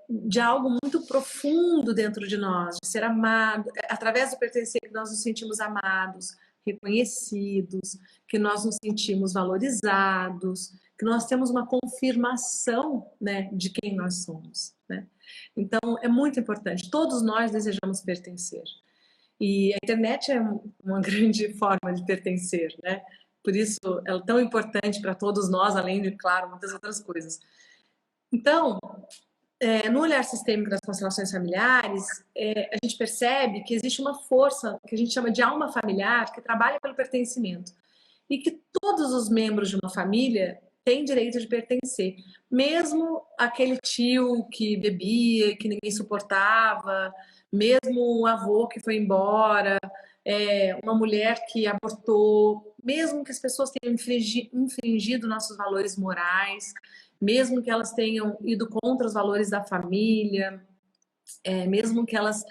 de algo muito profundo dentro de nós, de ser amado. É através do pertencer que nós nos sentimos amados, reconhecidos, que nós nos sentimos valorizados, que nós temos uma confirmação, né, de quem nós somos, né? Então, é muito importante. Todos nós desejamos pertencer. E a internet é uma grande forma de pertencer, né? Por isso, ela é tão importante para todos nós, além de, claro, muitas outras coisas. Então, no olhar sistêmico das constelações familiares, a gente percebe que existe uma força que a gente chama de alma familiar, que trabalha pelo pertencimento. E que todos os membros de uma família têm direito de pertencer. Mesmo aquele tio que bebia, que ninguém suportava, mesmo um avô que foi embora, uma mulher que abortou, mesmo que as pessoas tenham infringido nossos valores morais, mesmo que elas tenham ido contra os valores da família, mesmo que elas...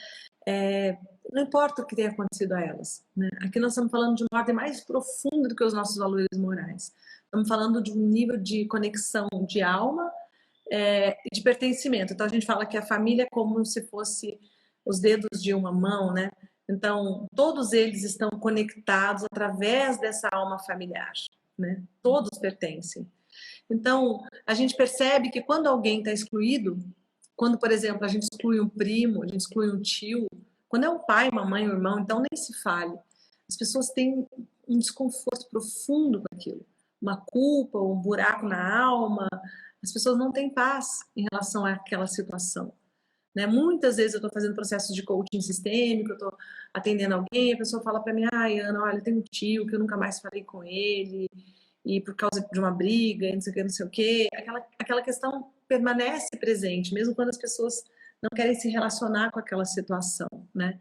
não importa o que tenha acontecido a elas, né? Aqui nós estamos falando de uma ordem mais profunda do que os nossos valores morais. Estamos falando de um nível de conexão de alma e de pertencimento. Então a gente fala que a família é como se fosse os dedos de uma mão, né? Então todos eles estão conectados através dessa alma familiar, né? Todos pertencem. Então, a gente percebe que quando alguém está excluído, quando, por exemplo, a gente exclui um primo, a gente exclui um tio, quando é um pai, uma mãe, um irmão, então nem se fale. As pessoas têm um desconforto profundo com aquilo, uma culpa, um buraco na alma. As pessoas não têm paz em relação àquela situação, né? Muitas vezes eu estou fazendo processos de coaching sistêmico, eu estou atendendo alguém, a pessoa fala para mim, ai, Ana, olha, tem um tio que eu nunca mais falei com ele, e por causa de uma briga, não sei o que, não sei o que, aquela questão permanece presente, mesmo quando as pessoas não querem se relacionar com aquela situação, né?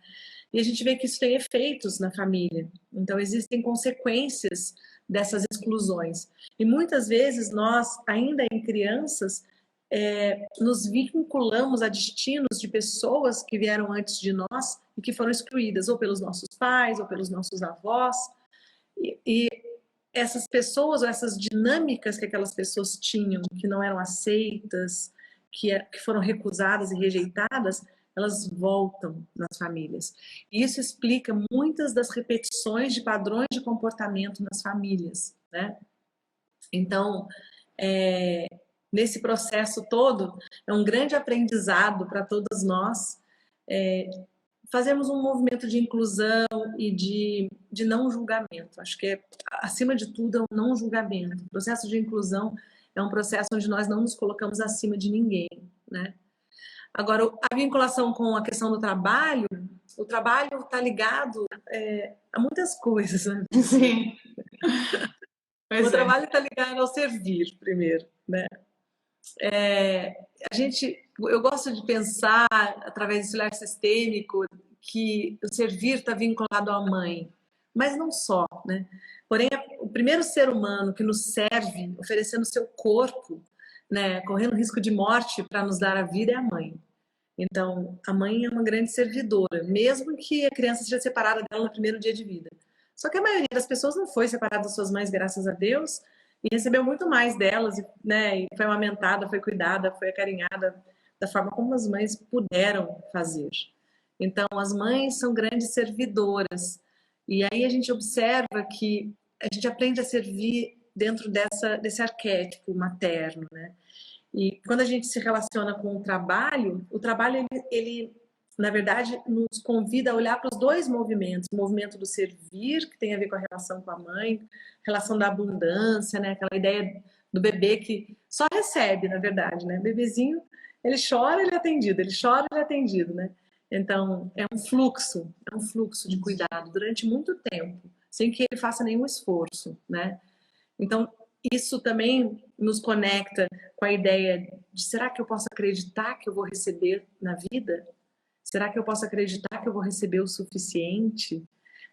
E a gente vê que isso tem efeitos na família. Então, existem consequências dessas exclusões. E muitas vezes nós, ainda em crianças, nos vinculamos a destinos de pessoas que vieram antes de nós e que foram excluídas, ou pelos nossos pais, ou pelos nossos avós. E essas pessoas, ou essas dinâmicas que aquelas pessoas tinham, que não eram aceitas, que foram recusadas e rejeitadas, elas voltam nas famílias. E isso explica muitas das repetições de padrões de comportamento nas famílias, né? Então, nesse processo todo, é um grande aprendizado para todas nós fazermos um movimento de inclusão e de não julgamento. Acho que, acima de tudo, é um não julgamento. O processo de inclusão é um processo onde nós não nos colocamos acima de ninguém, né? Agora, a vinculação com a questão do trabalho, o trabalho está ligado a muitas coisas, né? Sim. O trabalho está ligado ao servir, primeiro, né? Eu gosto de pensar, através desse olhar sistêmico, que o servir está vinculado à mãe, mas não só, né? Porém, o primeiro ser humano que nos serve, oferecendo seu corpo, né, correndo risco de morte para nos dar a vida, é a mãe. Então, a mãe é uma grande servidora, mesmo que a criança seja separada dela no primeiro dia de vida. Só que a maioria das pessoas não foi separada das suas mães, graças a Deus, e recebeu muito mais delas, né? E foi amamentada, foi cuidada, foi acarinhada da forma como as mães puderam fazer. Então, as mães são grandes servidoras. E aí a gente observa que a gente aprende a servir dentro desse arquétipo materno, né? E quando a gente se relaciona com o trabalho ele na verdade, nos convida a olhar para os dois movimentos. O movimento do servir, que tem a ver com a relação com a mãe, a relação da abundância, né? Aquela ideia do bebê que só recebe, na verdade, né? O bebezinho, ele chora, ele é atendido, ele chora, ele é atendido, né? Então, é um fluxo de cuidado durante muito tempo, sem que ele faça nenhum esforço, né? Então, isso também nos conecta com a ideia de será que eu posso acreditar que eu vou receber na vida? Será que eu posso acreditar que eu vou receber o suficiente?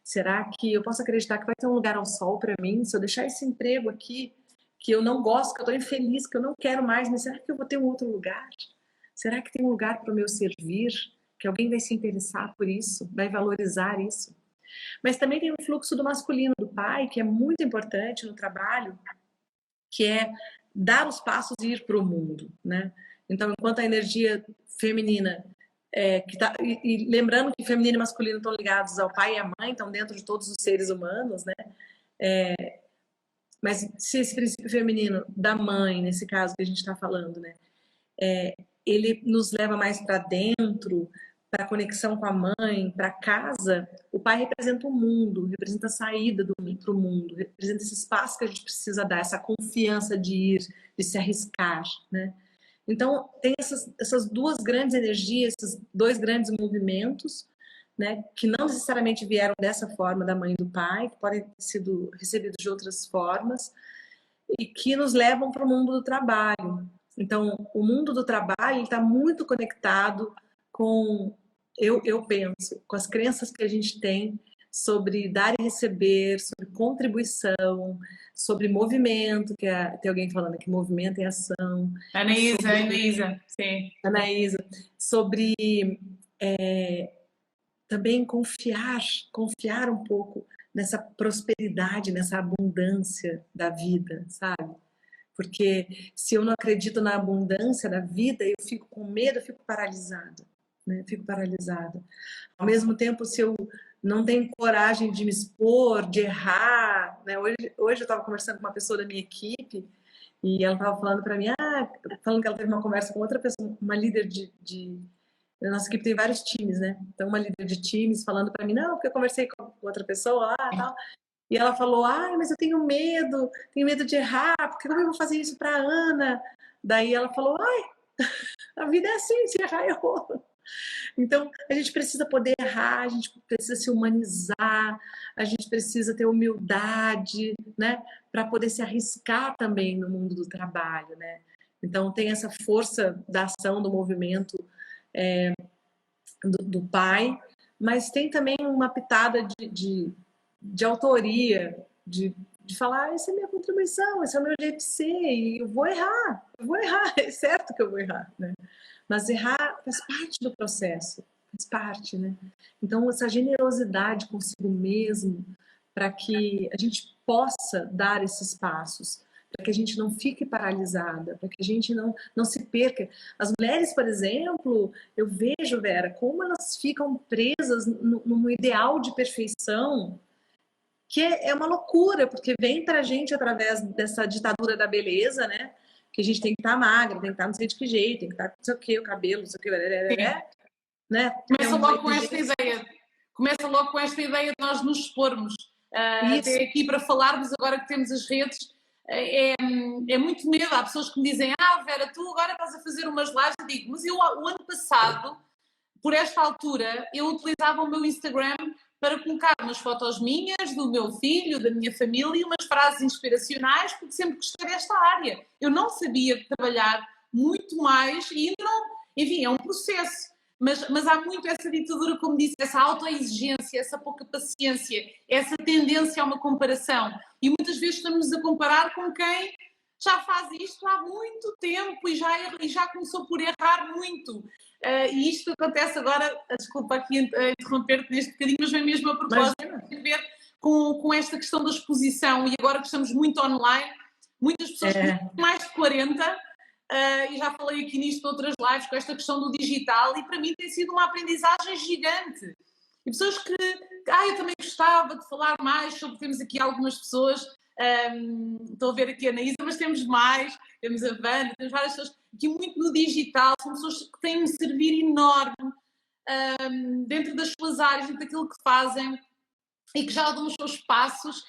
Será que eu posso acreditar que vai ter um lugar ao sol para mim? Se eu deixar esse emprego aqui, que eu não gosto, que eu estou infeliz, que eu não quero mais, mas será que eu vou ter um outro lugar? Será que tem um lugar para o meu servir? Que alguém vai se interessar por isso, vai valorizar isso? Mas também tem o fluxo do masculino, do pai, que é muito importante no trabalho, que é dar os passos e ir para o mundo, né? Então, enquanto a energia feminina e lembrando que feminino e masculino estão ligados ao pai e à mãe, estão dentro de todos os seres humanos, né? Mas se esse princípio feminino da mãe, nesse caso que a gente está falando, né? Ele nos leva mais para dentro, para a conexão com a mãe, para casa. O pai representa o mundo, representa a saída para o mundo, representa esse espaço que a gente precisa dar, essa confiança de ir, de se arriscar, né? Então, tem essas duas grandes energias, esses dois grandes movimentos, né, que não necessariamente vieram dessa forma da mãe e do pai, que podem ter sido recebidos de outras formas, e que nos levam para o mundo do trabalho. Então, o mundo do trabalho está muito conectado com, eu penso, com as crenças que a gente tem sobre dar e receber, sobre contribuição, sobre movimento, tem alguém falando aqui, movimento e ação. Anaísa, sim. Anaísa, sobre também confiar um pouco nessa prosperidade, nessa abundância da vida, sabe? Porque se eu não acredito na abundância da vida, eu fico com medo, eu fico paralisada, né? Fico paralisada. Ao mesmo tempo, se eu não tenho coragem de me expor, de errar, né? Hoje eu estava conversando com uma pessoa da minha equipe e ela estava falando para mim, falando que ela teve uma conversa com outra pessoa, uma líder a nossa equipe tem vários times, né? Então, uma líder de times falando para mim, não, porque eu conversei com outra pessoa lá e tal. E ela falou, mas eu tenho medo de errar, porque como eu vou fazer isso para a Ana? Daí ela falou, a vida é assim, se errar, errou. Então, a gente precisa poder errar, a gente precisa se humanizar, a gente precisa ter humildade, né? Para poder se arriscar também no mundo do trabalho, né? Então, tem essa força da ação, do movimento do pai, mas tem também uma pitada de autoria, de falar, essa é minha contribuição, esse é o meu jeito de ser, e eu vou errar, é certo que eu vou errar, né? Mas errar faz parte do processo, faz parte, né? Então, essa generosidade consigo mesmo, para que a gente possa dar esses passos, para que a gente não fique paralisada, para que a gente não se perca. As mulheres, por exemplo, eu vejo, Vera, como elas ficam presas num ideal de perfeição, que é uma loucura, porque vem para a gente através dessa ditadura da beleza, né? Que a gente tem que estar magra, tem que estar não sei de que jeito, tem que estar não sei o que, o cabelo, não sei o que, né? Começa logo com esta ideia. Começa logo com esta ideia de nós nos expormos. Até aqui para falarmos, agora que temos as redes, é muito medo. Há pessoas que me dizem, Vera, tu agora estás a fazer umas lives. Eu digo, mas eu o ano passado, por esta altura, eu utilizava o meu Instagram para colocar umas fotos minhas, do meu filho, da minha família, e umas frases inspiracionais, porque sempre gostei desta área. Eu não sabia trabalhar muito mais e ainda não... Enfim, é um processo. Mas há muito essa ditadura, como disse, essa autoexigência, essa pouca paciência, essa tendência a uma comparação. E muitas vezes estamos a comparar com quem já faz isto há muito tempo e já começou por errar muito. E isto acontece agora, desculpa aqui interromper-te neste bocadinho, mas vem mesmo a propósito, tem a ver com esta questão da exposição. E agora que estamos muito online, muitas pessoas com mais de 40 e já falei aqui nisto noutras lives, com esta questão do digital, e para mim tem sido uma aprendizagem gigante. E pessoas que, eu também gostava de falar mais sobre, temos aqui algumas pessoas, estou a ver aqui a Anaísa, mas temos mais, temos a Wanda, temos várias pessoas aqui muito no digital, são pessoas que têm um servir enorme dentro das suas áreas, dentro daquilo que fazem, e que já dão os seus passos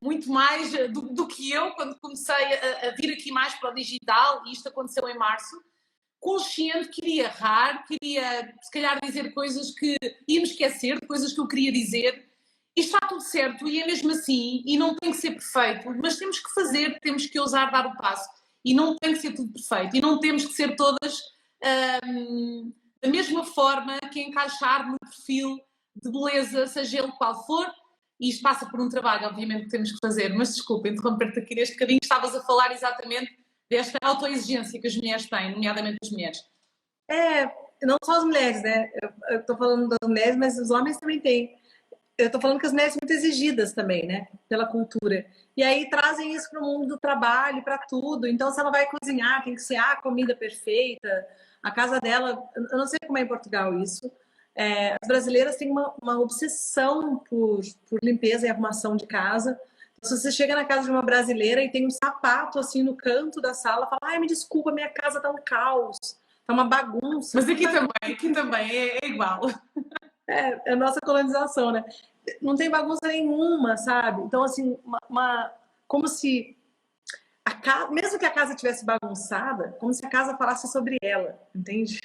muito mais do que eu, quando comecei a vir aqui mais para o digital, e isto aconteceu em março, consciente que iria errar, queria se calhar dizer coisas que ia me esquecer, de coisas que eu queria dizer, e está tudo certo, e é mesmo assim, e não tem que ser perfeito, mas temos que fazer, temos que ousar dar o passo, e não tem que ser tudo perfeito, e não temos que ser todas da mesma forma que encaixar no perfil de beleza, seja ele qual for, e isto passa por um trabalho, obviamente, que temos que fazer, mas desculpa, interromper-te aqui neste bocadinho, estavas a falar exatamente desta autoexigência que as mulheres têm, nomeadamente as mulheres. Não só as mulheres, né? Eu estou falando das mulheres, mas os homens também têm. Eu estou falando que as mulheres são muito exigidas também, né? Pela cultura. E aí trazem isso para o mundo do trabalho, para tudo. Então, se ela vai cozinhar, tem que ser a comida perfeita, a casa dela... Eu não sei como é em Portugal isso. As brasileiras têm uma obsessão por limpeza e arrumação de casa. Então, se você chega na casa de uma brasileira e tem um sapato assim no canto da sala, fala, ai, me desculpa, minha casa tá um caos, tá uma bagunça. Mas aqui também é igual. É a nossa colonização, né? Não tem bagunça nenhuma, sabe? Então, assim, como se mesmo que a casa tivesse bagunçada, como se a casa falasse sobre ela, entende?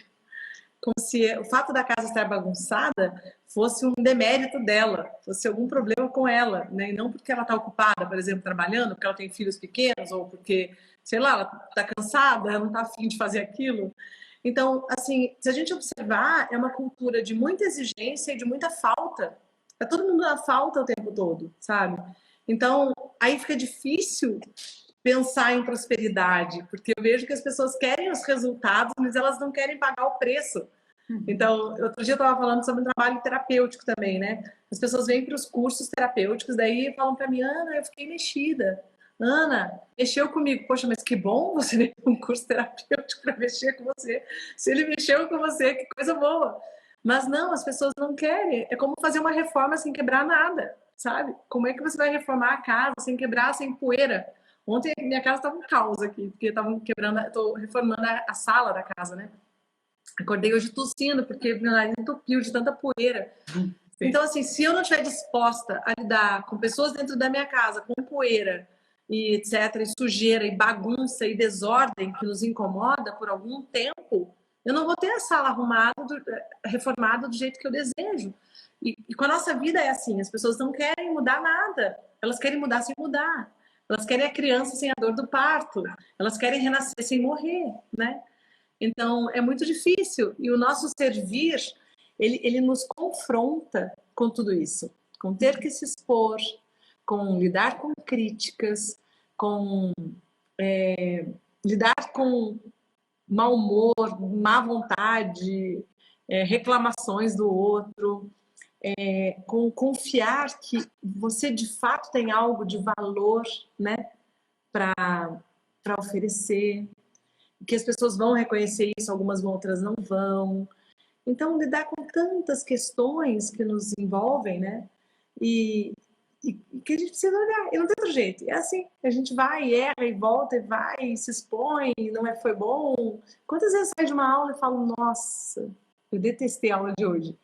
Como se o fato da casa estar bagunçada fosse um demérito dela, fosse algum problema com ela, né? E não porque ela está ocupada, por exemplo, trabalhando, porque ela tem filhos pequenos, ou porque, sei lá, ela está cansada, ela não está afim de fazer aquilo. Então, assim, se a gente observar, é uma cultura de muita exigência e de muita falta. É todo mundo na falta o tempo todo, sabe? Então, aí fica difícil pensar em prosperidade, porque eu vejo que as pessoas querem os resultados, mas elas não querem pagar o preço. Então, outro dia eu estava falando sobre um trabalho terapêutico também, né? As pessoas vêm para os cursos terapêuticos, daí falam para mim, Ana, eu fiquei mexida. Ana, mexeu comigo. Poxa, mas que bom você veio para um curso terapêutico para mexer com você. Se ele mexeu com você, que coisa boa. Mas não, as pessoas não querem. É como fazer uma reforma sem quebrar nada, sabe? Como é que você vai reformar a casa sem quebrar, sem poeira? Ontem minha casa estava um caos aqui, porque estavam quebrando, estou reformando a sala da casa, né? Acordei hoje tossindo, porque meu nariz entupiu de tanta poeira. Sim. Então, assim, se eu não estiver disposta a lidar com pessoas dentro da minha casa, com poeira, e etc., e sujeira, e bagunça, e desordem que nos incomoda por algum tempo, eu não vou ter a sala arrumada, reformada do jeito que eu desejo. E com a nossa vida é assim, as pessoas não querem mudar nada, elas querem mudar sem mudar. Elas querem a criança sem a dor do parto, elas querem renascer sem morrer, né? Então, é muito difícil. E o nosso servir, ele nos confronta com tudo isso. Com ter que se expor, com lidar com críticas, com lidar com mau humor, má vontade, reclamações do outro, com confiar que você de fato tem algo de valor, né, para oferecer, que as pessoas vão reconhecer isso, algumas vão, outras não vão. Então, lidar com tantas questões que nos envolvem, né? E que a gente precisa olhar. E não tem outro jeito. É assim, a gente vai e erra e volta e vai e se expõe, não foi bom. Quantas vezes eu saio de uma aula e falo, nossa, eu detestei a aula de hoje.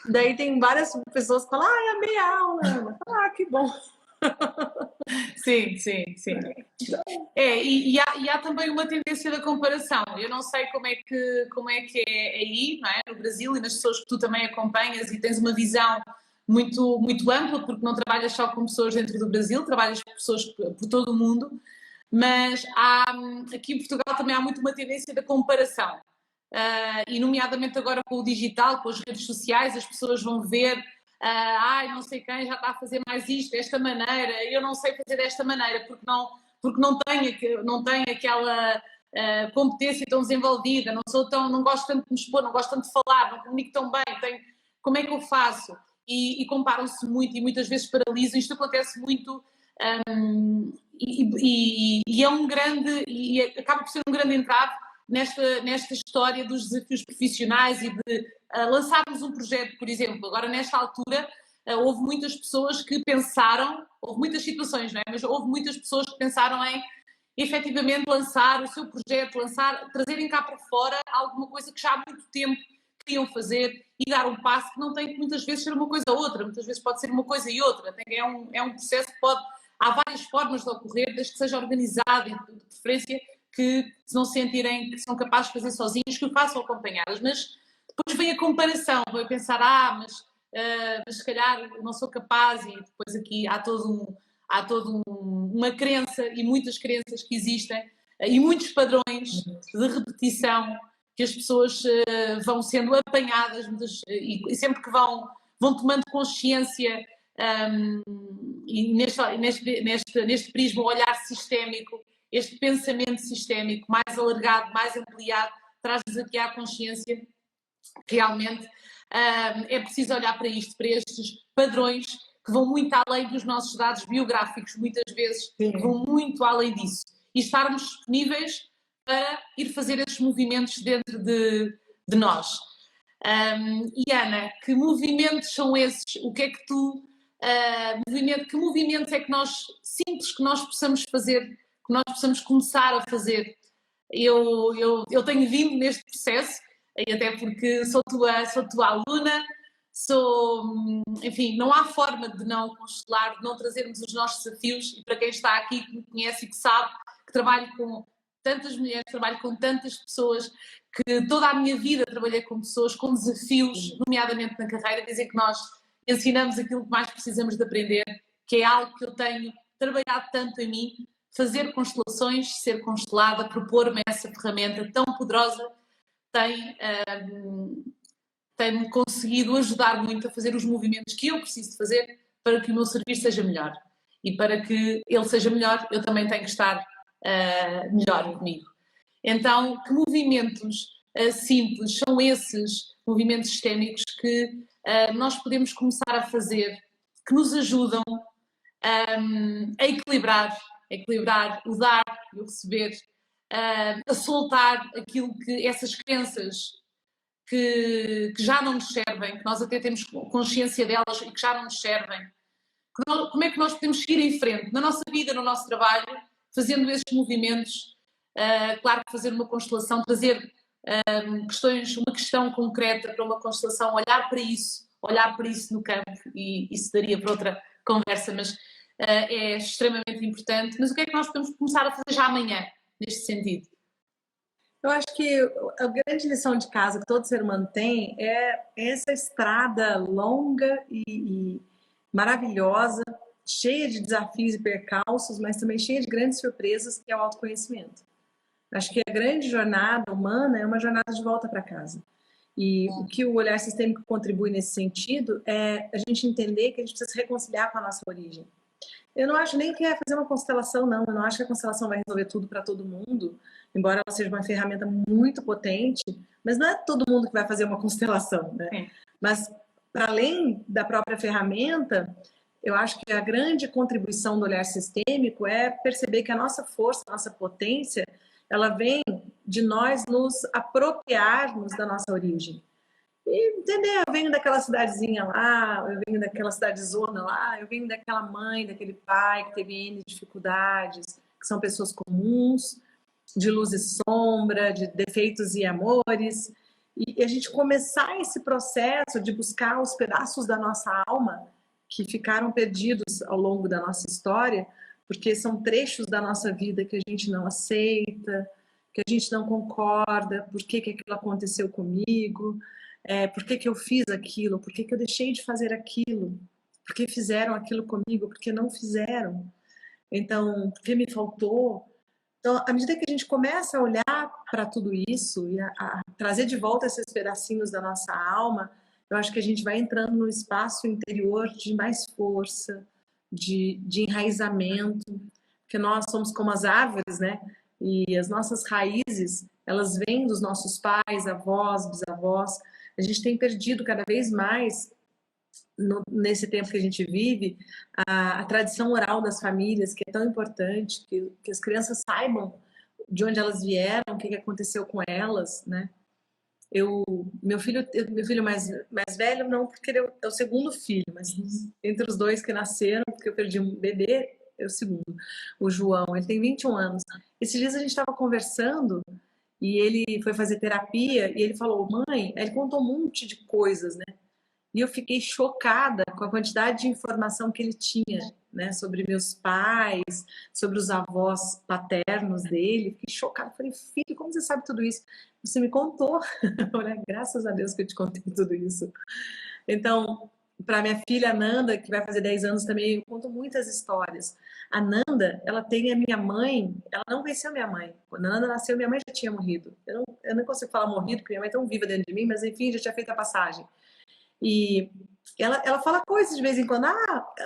Daí tem várias pessoas que falam, amei a aula, Ana. Que bom. Sim. E há também uma tendência da comparação. Eu não sei como é que é aí, não é? No Brasil, e nas pessoas que tu também acompanhas e tens uma visão muito, muito ampla, porque não trabalhas só com pessoas dentro do Brasil, trabalhas com pessoas por todo o mundo, mas aqui em Portugal também há muito uma tendência da comparação. E nomeadamente agora com o digital, com as redes sociais, as pessoas vão ver não sei quem já está a fazer mais isto, desta maneira, eu não sei fazer desta maneira, porque não tenho aquela competência tão desenvolvida, não gosto tanto de me expor, não gosto tanto de falar, não comunico tão bem, como é que eu faço? E comparam-se muito e muitas vezes paralisam. Isto acontece muito e é um grande, e acaba por ser um grande entrave nesta história dos desafios profissionais e de lançarmos um projeto, por exemplo. Agora, nesta altura, houve muitas pessoas que pensaram, houve muitas situações, não é? Mas houve muitas pessoas que pensaram em efetivamente lançar o seu projeto, trazerem cá para fora alguma coisa que já há muito tempo queriam fazer e dar um passo que não tem que muitas vezes ser uma coisa ou outra, muitas vezes pode ser uma coisa e outra. É um processo que há várias formas de ocorrer, desde que seja organizado e de preferência que se não sentirem que são capazes de fazer sozinhos, que o façam acompanhadas. Mas depois vem a comparação, vem a pensar, mas se calhar eu não sou capaz, e depois aqui há toda uma crença e muitas crenças que existem e muitos padrões de repetição que as pessoas vão sendo apanhadas e sempre que vão tomando consciência e neste prisma, o olhar sistémico, este pensamento sistémico mais alargado, mais ampliado, traz-nos aqui à consciência que realmente é preciso olhar para isto, para estes padrões que vão muito além dos nossos dados biográficos, muitas vezes vão muito além disso. E estarmos disponíveis para ir fazer esses movimentos dentro de nós. E Ana, que movimentos são esses? O que é que tu... que movimentos é que nós, simples, que nós possamos fazer, que nós possamos começar a fazer? Eu tenho vindo neste processo, e até porque sou tua aluna, enfim, não há forma de não constelar, de não trazermos os nossos desafios, e para quem está aqui, que me conhece e que sabe que trabalho com tantas mulheres, trabalho com tantas pessoas, que toda a minha vida trabalhei com pessoas com desafios, nomeadamente na carreira, dizem que nós ensinamos aquilo que mais precisamos de aprender, que é algo que eu tenho trabalhado tanto em mim, fazer constelações, ser constelada, propor-me essa ferramenta tão poderosa, tem-me conseguido ajudar muito a fazer os movimentos que eu preciso de fazer para que o meu serviço seja melhor. E para que ele seja melhor, eu também tenho que estar melhor comigo. Então, que movimentos simples são esses movimentos sistémicos que nós podemos começar a fazer, que nos ajudam a equilibrar o dar e o receber, a soltar aquilo que essas crenças que já não nos servem, que nós até temos consciência delas e que já não nos servem. Como é que nós podemos seguir em frente na nossa vida, no nosso trabalho, fazendo esses movimentos? Claro que fazer uma constelação, trazer uma questão concreta para uma constelação, olhar para isso no campo, e isso daria para outra conversa, mas é extremamente importante. Mas o que é que nós podemos começar a fazer já amanhã, neste sentido? Eu acho que a grande lição de casa que todo ser humano tem é essa estrada longa e maravilhosa, cheia de desafios e percalços, mas também cheia de grandes surpresas, que é o autoconhecimento. Acho que a grande jornada humana é uma jornada de volta para casa. E o que o olhar sistêmico contribui nesse sentido é a gente entender que a gente precisa se reconciliar com a nossa origem. Eu não acho nem que é fazer uma constelação, não. Eu não acho que a constelação vai resolver tudo para todo mundo, embora ela seja uma ferramenta muito potente, mas não é todo mundo que vai fazer uma constelação, né? Mas, para além da própria ferramenta, eu acho que a grande contribuição do olhar sistêmico é perceber que a nossa força, a nossa potência, ela vem de nós nos apropriarmos da nossa origem. E entender, eu venho daquela cidadezinha lá, eu venho daquela cidadezona lá, eu venho daquela mãe, daquele pai que teve N dificuldades, que são pessoas comuns, de luz e sombra, de defeitos e amores. E a gente começar esse processo de buscar os pedaços da nossa alma que ficaram perdidos ao longo da nossa história, porque são trechos da nossa vida que a gente não aceita, que a gente não concorda, por que aquilo aconteceu comigo, por que eu fiz aquilo, por que eu deixei de fazer aquilo, por que fizeram aquilo comigo, por que não fizeram, então, por que me faltou. Então, à medida que a gente começa a olhar para tudo isso e a trazer de volta esses pedacinhos da nossa alma, eu acho que a gente vai entrando no espaço interior de mais força, de enraizamento, porque nós somos como as árvores, né? E as nossas raízes, elas vêm dos nossos pais, avós, bisavós. A gente tem perdido cada vez mais nesse tempo que a gente vive, a tradição oral das famílias, que é tão importante, que as crianças saibam de onde elas vieram, o que aconteceu com elas, né? Meu filho mais velho, não, porque ele é o segundo filho, mas entre os dois que nasceram, porque eu perdi um bebê, é o segundo, o João, ele tem 21 anos. Esses dias a gente estava conversando e ele foi fazer terapia e ele falou, mãe, ele contou um monte de coisas, né? E eu fiquei chocada com a quantidade de informação que ele tinha, né, sobre meus pais, sobre os avós paternos dele. Fiquei chocada. Falei, filho, como você sabe tudo isso? Você me contou. Olha, graças a Deus que eu te contei tudo isso. Então, para minha filha Nanda, que vai fazer 10 anos também, eu conto muitas histórias. A Nanda, ela tem a minha mãe, ela não conheceu minha mãe. Quando a Nanda nasceu, minha mãe já tinha morrido. Eu não consigo falar morrido, porque minha mãe é tão viva dentro de mim, mas enfim, já tinha feito a passagem. E ela fala coisas de vez em quando.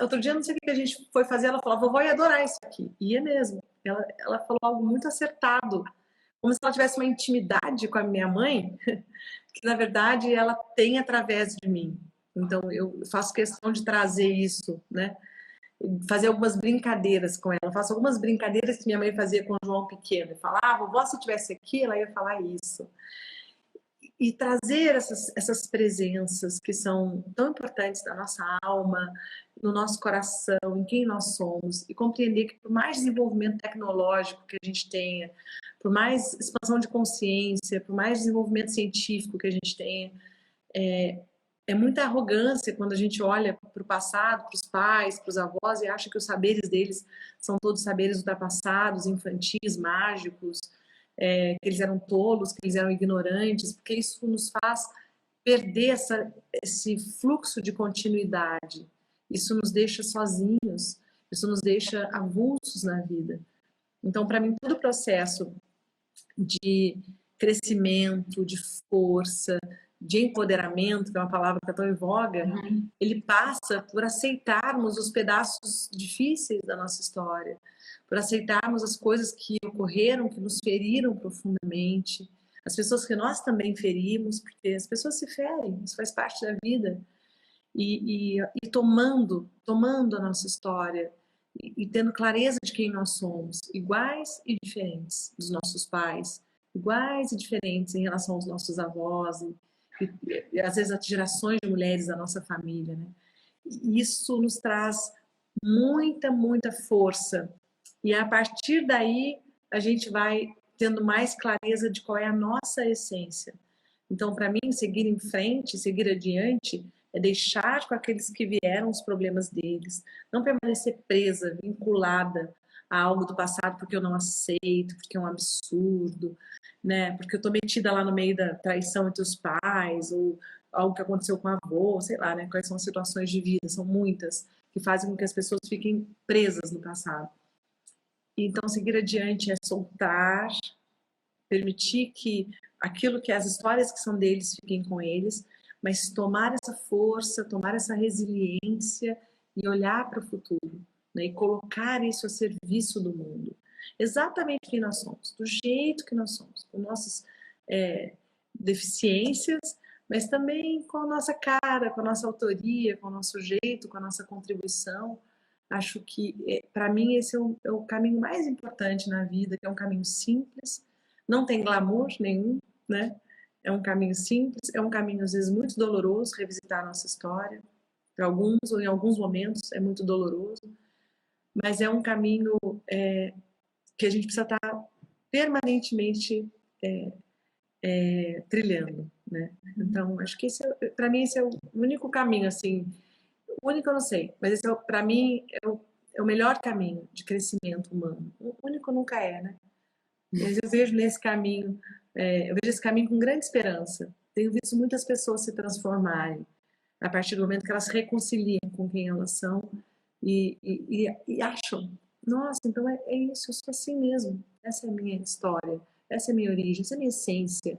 Outro dia não sei o que a gente foi fazer. Ela falou, vovó ia adorar isso aqui. E é mesmo. Ela falou algo muito acertado. Como se ela tivesse uma intimidade com a minha mãe, que na verdade ela tem através de mim. Então eu faço questão de trazer isso, né? Fazer algumas brincadeiras com ela. Eu faço algumas brincadeiras que minha mãe fazia com o João pequeno. E falar, vovó, se tivesse aqui, ela ia falar isso. E trazer essas presenças que são tão importantes na nossa alma, no nosso coração, em quem nós somos, e compreender que por mais desenvolvimento tecnológico que a gente tenha, por mais expansão de consciência, por mais desenvolvimento científico que a gente tenha, é muita arrogância quando a gente olha para o passado, para os pais, para os avós, e acha que os saberes deles são todos saberes ultrapassados, infantis, mágicos, que eles eram tolos, que eles eram ignorantes, porque isso nos faz perder esse fluxo de continuidade. Isso nos deixa sozinhos, isso nos deixa avulsos na vida. Então, para mim, todo o processo de crescimento, de força, de empoderamento, que é uma palavra que é tão em voga, ele passa por aceitarmos os pedaços difíceis da nossa história, por aceitarmos as coisas que ocorreram, que nos feriram profundamente, as pessoas que nós também ferimos, porque as pessoas se ferem, isso faz parte da vida, e tomando a nossa história, e tendo clareza de quem nós somos, iguais e diferentes dos nossos pais, iguais e diferentes em relação aos nossos avós, e às vezes as gerações de mulheres da nossa família, né? E isso nos traz muita força. E a partir daí a gente vai tendo mais clareza de qual é a nossa essência. Então, para mim, seguir em frente, seguir adiante, é deixar com aqueles que vieram os problemas deles, não permanecer presa, vinculada a algo do passado porque eu não aceito, porque é um absurdo, né? Porque eu tô metida lá no meio da traição entre os pais, ou algo que aconteceu com o avô, sei lá, né? Quais são as situações de vida, são muitas, que fazem com que as pessoas fiquem presas no passado. Então, seguir adiante é soltar, permitir que aquilo que as histórias que são deles fiquem com eles, mas tomar essa força, tomar essa resiliência e olhar para o futuro, né? E colocar isso a serviço do mundo. Exatamente quem nós somos, do jeito que nós somos, com nossas deficiências, mas também com a nossa cara, com a nossa autoria, com o nosso jeito, com a nossa contribuição. Acho que, para mim, esse é o caminho mais importante na vida, que é um caminho simples, não tem glamour nenhum, né? É um caminho simples, é um caminho às vezes muito doloroso revisitar a nossa história. Para alguns ou em alguns momentos é muito doloroso, mas é um caminho que a gente precisa estar permanentemente trilhando, né? Então acho que para mim esse é o único caminho, assim, o único eu não sei, mas esse para mim é o melhor caminho de crescimento humano. O único nunca é, né? Mas eu vejo nesse caminho, eu vejo esse caminho com grande esperança. Tenho visto muitas pessoas se transformarem a partir do momento que elas se reconciliam com quem elas são e acham, nossa, então é isso, eu sou assim mesmo. Essa é a minha história, essa é a minha origem, essa é a minha essência.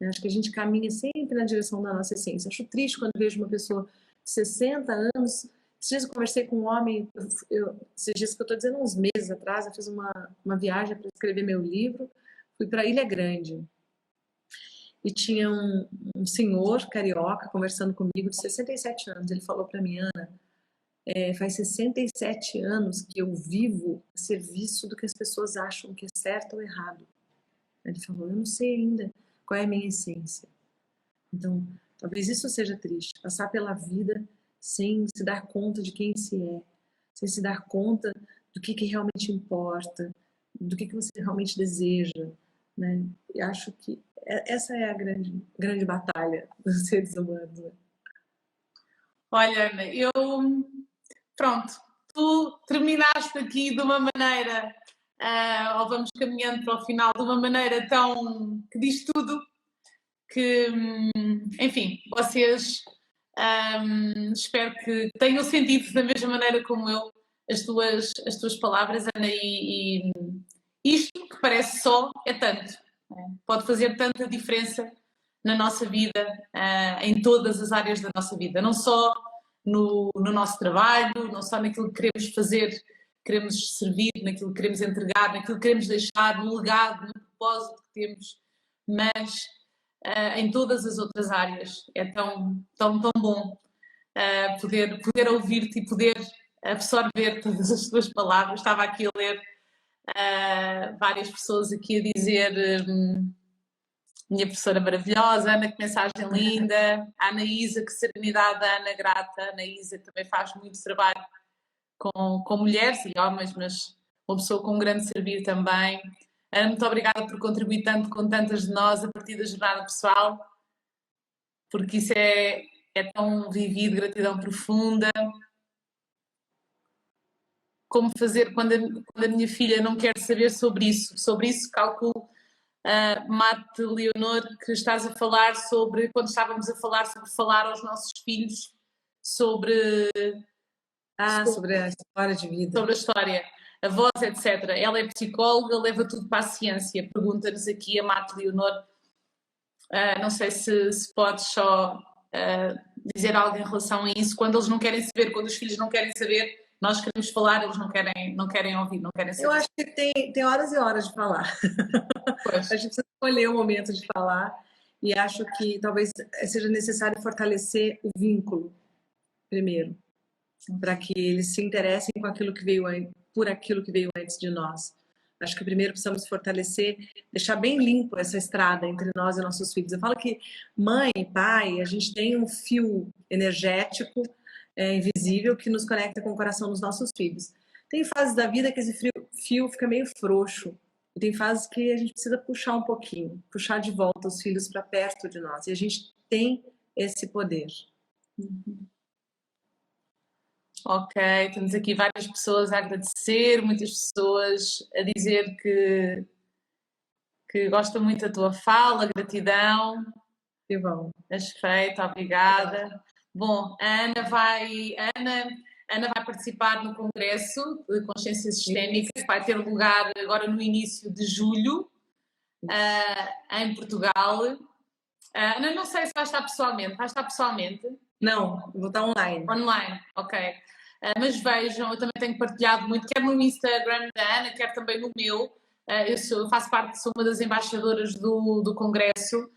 Eu acho que a gente caminha sempre na direção da nossa essência. Acho triste quando vejo uma pessoa de 60 anos. Esses dias eu conversei com um homem, esses dias que eu estou dizendo, uns meses atrás, eu fiz uma viagem para escrever meu livro, fui para Ilha Grande. e tinha um senhor carioca conversando comigo de 67 anos. Ele falou para mim, Ana, faz 67 anos que eu vivo a serviço do que as pessoas acham que é certo ou errado. Ele falou, eu não sei ainda qual é a minha essência. Então, talvez isso seja triste, passar pela vida sem se dar conta de quem se é, sem se dar conta do que realmente importa, do que você realmente deseja, né? E acho que essa é a grande batalha dos seres humanos. Né? Olha, Ana, pronto, tu terminaste aqui de uma maneira, ou vamos caminhando para o final de uma maneira tão que diz tudo, que, enfim, vocês espero que tenham sentido da mesma maneira como eu as tuas palavras, Ana, e isto que parece só é tanto, pode fazer tanta diferença na nossa vida, em todas as áreas da nossa vida, não só no nosso trabalho, não só naquilo que queremos fazer, queremos servir, naquilo que queremos entregar, naquilo que queremos deixar, no legado, no propósito que temos, mas em todas as outras áreas. É tão bom poder ouvir-te e poder absorver todas as tuas palavras. Estava aqui a ler várias pessoas aqui a dizer minha professora maravilhosa, Ana, que mensagem linda, a Anaísa, que serenidade, a Ana grata, a Anaísa também faz muito trabalho com mulheres e homens, mas uma pessoa com um grande servir também. Ana, muito obrigada por contribuir tanto com tantas de nós a partir da jornada pessoal, porque isso é tão vivido, gratidão profunda. Como fazer quando a minha filha não quer saber sobre isso calculo, Mate Leonor, que estás a falar sobre, quando estávamos a falar sobre falar aos nossos filhos sobre a história de vida. Sobre a história, a voz, etc. Ela é psicóloga, leva tudo para a ciência. Pergunta-nos aqui a Mate Leonor, não sei se podes só dizer algo em relação a isso. Quando eles não querem saber, quando os filhos não querem saber, nós queremos falar, eles não querem ouvir, não querem saber. Eu acho que tem horas e horas de falar. Pois. A gente precisa escolher o momento de falar e acho que talvez seja necessário fortalecer o vínculo primeiro, para que eles se interessem por aquilo que veio antes de nós. Acho que primeiro precisamos fortalecer, deixar bem limpo essa estrada entre nós e nossos filhos. Eu falo que mãe e pai, a gente tem um fio energético invisível que nos conecta com o coração dos nossos filhos. Tem fases da vida que esse fio fica meio frouxo. E tem fases que a gente precisa puxar um pouquinho, puxar de volta os filhos para perto de nós. E a gente tem esse poder. Ok, temos aqui várias pessoas a agradecer, muitas pessoas a dizer que gostam muito da tua fala, gratidão. Que bom. Perfeito, obrigada. Bom, a Ana vai participar no Congresso de Consciência Sistémica, que vai ter lugar agora no início de julho, em Portugal. Ana, não sei se vai estar pessoalmente. Vai estar pessoalmente? Não, vou estar online. Online, ok. Mas vejam, eu também tenho partilhado muito, quer no Instagram da Ana, quer também no meu. Eu faço parte, sou uma das embaixadoras do Congresso.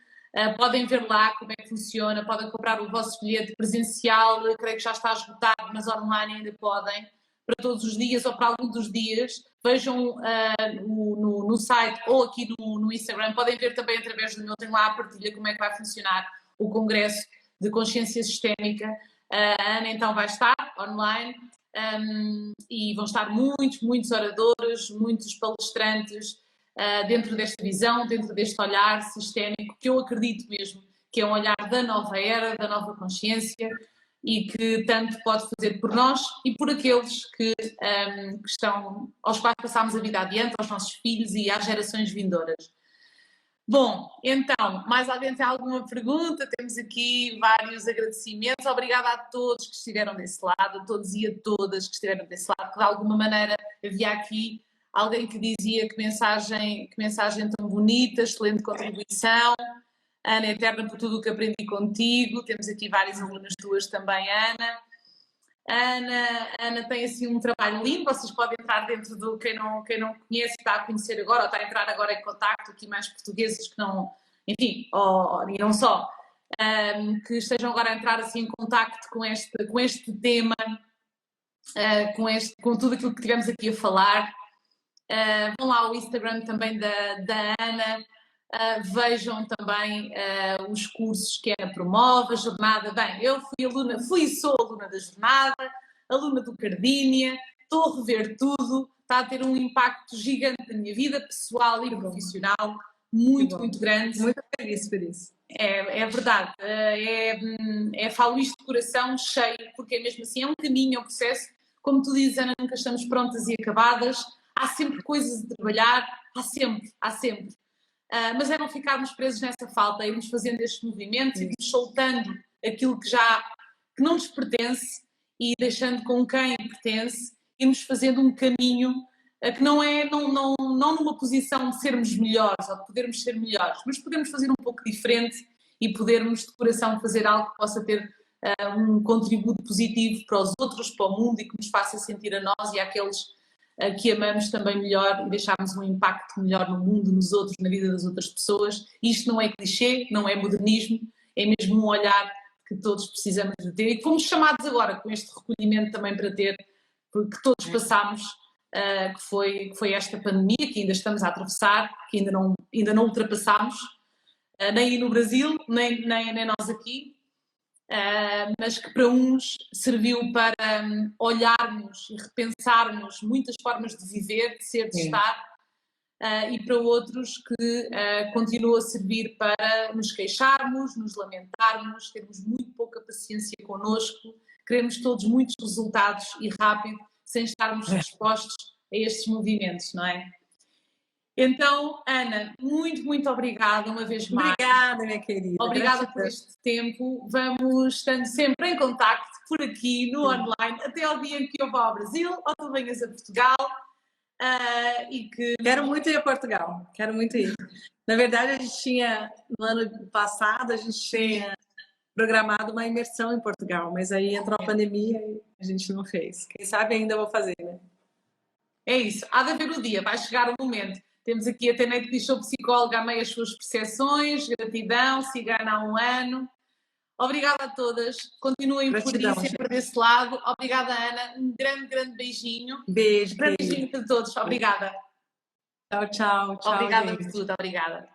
Podem ver lá como é que funciona, podem comprar o vosso bilhete presencial, eu creio que já está esgotado, mas online ainda podem, para todos os dias ou para algum dos dias. Vejam no site ou aqui no Instagram, podem ver também através do meu, tem lá a partilha como é que vai funcionar o Congresso de Consciência Sistémica. A Ana então vai estar online e vão estar muitos oradores, muitos palestrantes dentro desta visão, dentro deste olhar sistémico, que eu acredito mesmo que é um olhar da nova era, da nova consciência e que tanto pode fazer por nós e por aqueles que estão, aos quais passamos a vida adiante, aos nossos filhos e às gerações vindouras. Bom, então, mais alguém tem alguma pergunta? Temos aqui vários agradecimentos. Obrigada a todos que estiveram desse lado, a todos e a todas que estiveram desse lado, que de alguma maneira havia aqui alguém que dizia que mensagem tão bonita, excelente contribuição. Ana, eterna por tudo o que aprendi contigo. Temos aqui várias alunas tuas também, Ana. Ana tem assim um trabalho lindo, vocês podem entrar dentro do quem não conhece, está a conhecer agora, ou está a entrar agora em contacto, aqui mais portugueses que não enfim, e não só, que estejam agora a entrar assim em contacto com este tema, com tudo aquilo que tivemos aqui a falar. Vão lá ao Instagram também da Ana, vejam também os cursos que a Ana promove, a jornada. Bem, eu fui e sou aluna da jornada, aluna do Cardínia, estou a rever tudo, está a ter um impacto gigante na minha vida pessoal e profissional, muito grande. Muito feliz por isso. É verdade, falo isto de coração cheio, porque é mesmo assim, é um caminho, é um processo. Como tu dizes, Ana, nunca estamos prontas e acabadas, há sempre coisas a trabalhar, há sempre. Mas é não ficarmos presos nessa falta, irmos fazendo estes movimentos, irmos soltando aquilo que não nos pertence e deixando com quem pertence, irmos fazendo um caminho que não é numa posição de sermos melhores ou de podermos ser melhores, mas podemos fazer um pouco diferente e podermos de coração fazer algo que possa ter um contributo positivo para os outros, para o mundo e que nos faça sentir a nós e àqueles que amamos também melhor e deixarmos um impacto melhor no mundo, nos outros, na vida das outras pessoas. Isto não é clichê, não é modernismo, é mesmo um olhar que todos precisamos de ter e que fomos chamados agora com este recolhimento também para ter, que todos passamos, que foi esta pandemia que ainda estamos a atravessar, que ainda não ultrapassámos, nem no Brasil, nem nós aqui, mas que para uns serviu para olharmos e repensarmos muitas formas de viver, de ser, de estar, e para outros que continua a servir para nos queixarmos, nos lamentarmos, termos muito pouca paciência connosco, queremos todos muitos resultados e rápido, sem estarmos dispostos a estes movimentos, não é? Então, Ana, muito obrigada uma vez mais. Obrigada, minha querida. Obrigada por este tempo. Vamos estando sempre em contacto por aqui, no online, até ao dia em que eu vou ao Brasil ou tu venhas a Portugal. Quero muito ir a Portugal, quero muito ir. Na verdade, a gente tinha, no ano passado, a gente tinha programado uma imersão em Portugal, mas aí entrou a pandemia e a gente não fez. Quem sabe ainda vou fazer, né? É isso, há de haver o dia, vai chegar o momento. Temos aqui a Tenete que diz: sou psicóloga, amei as suas percepções, gratidão, cigana há um ano. Obrigada a todas, continuem por aí sempre desse lado. Obrigada, Ana, um grande beijinho. Beijo. Beijinho para todos, obrigada. Tchau. Obrigada gente. por tudo, obrigada.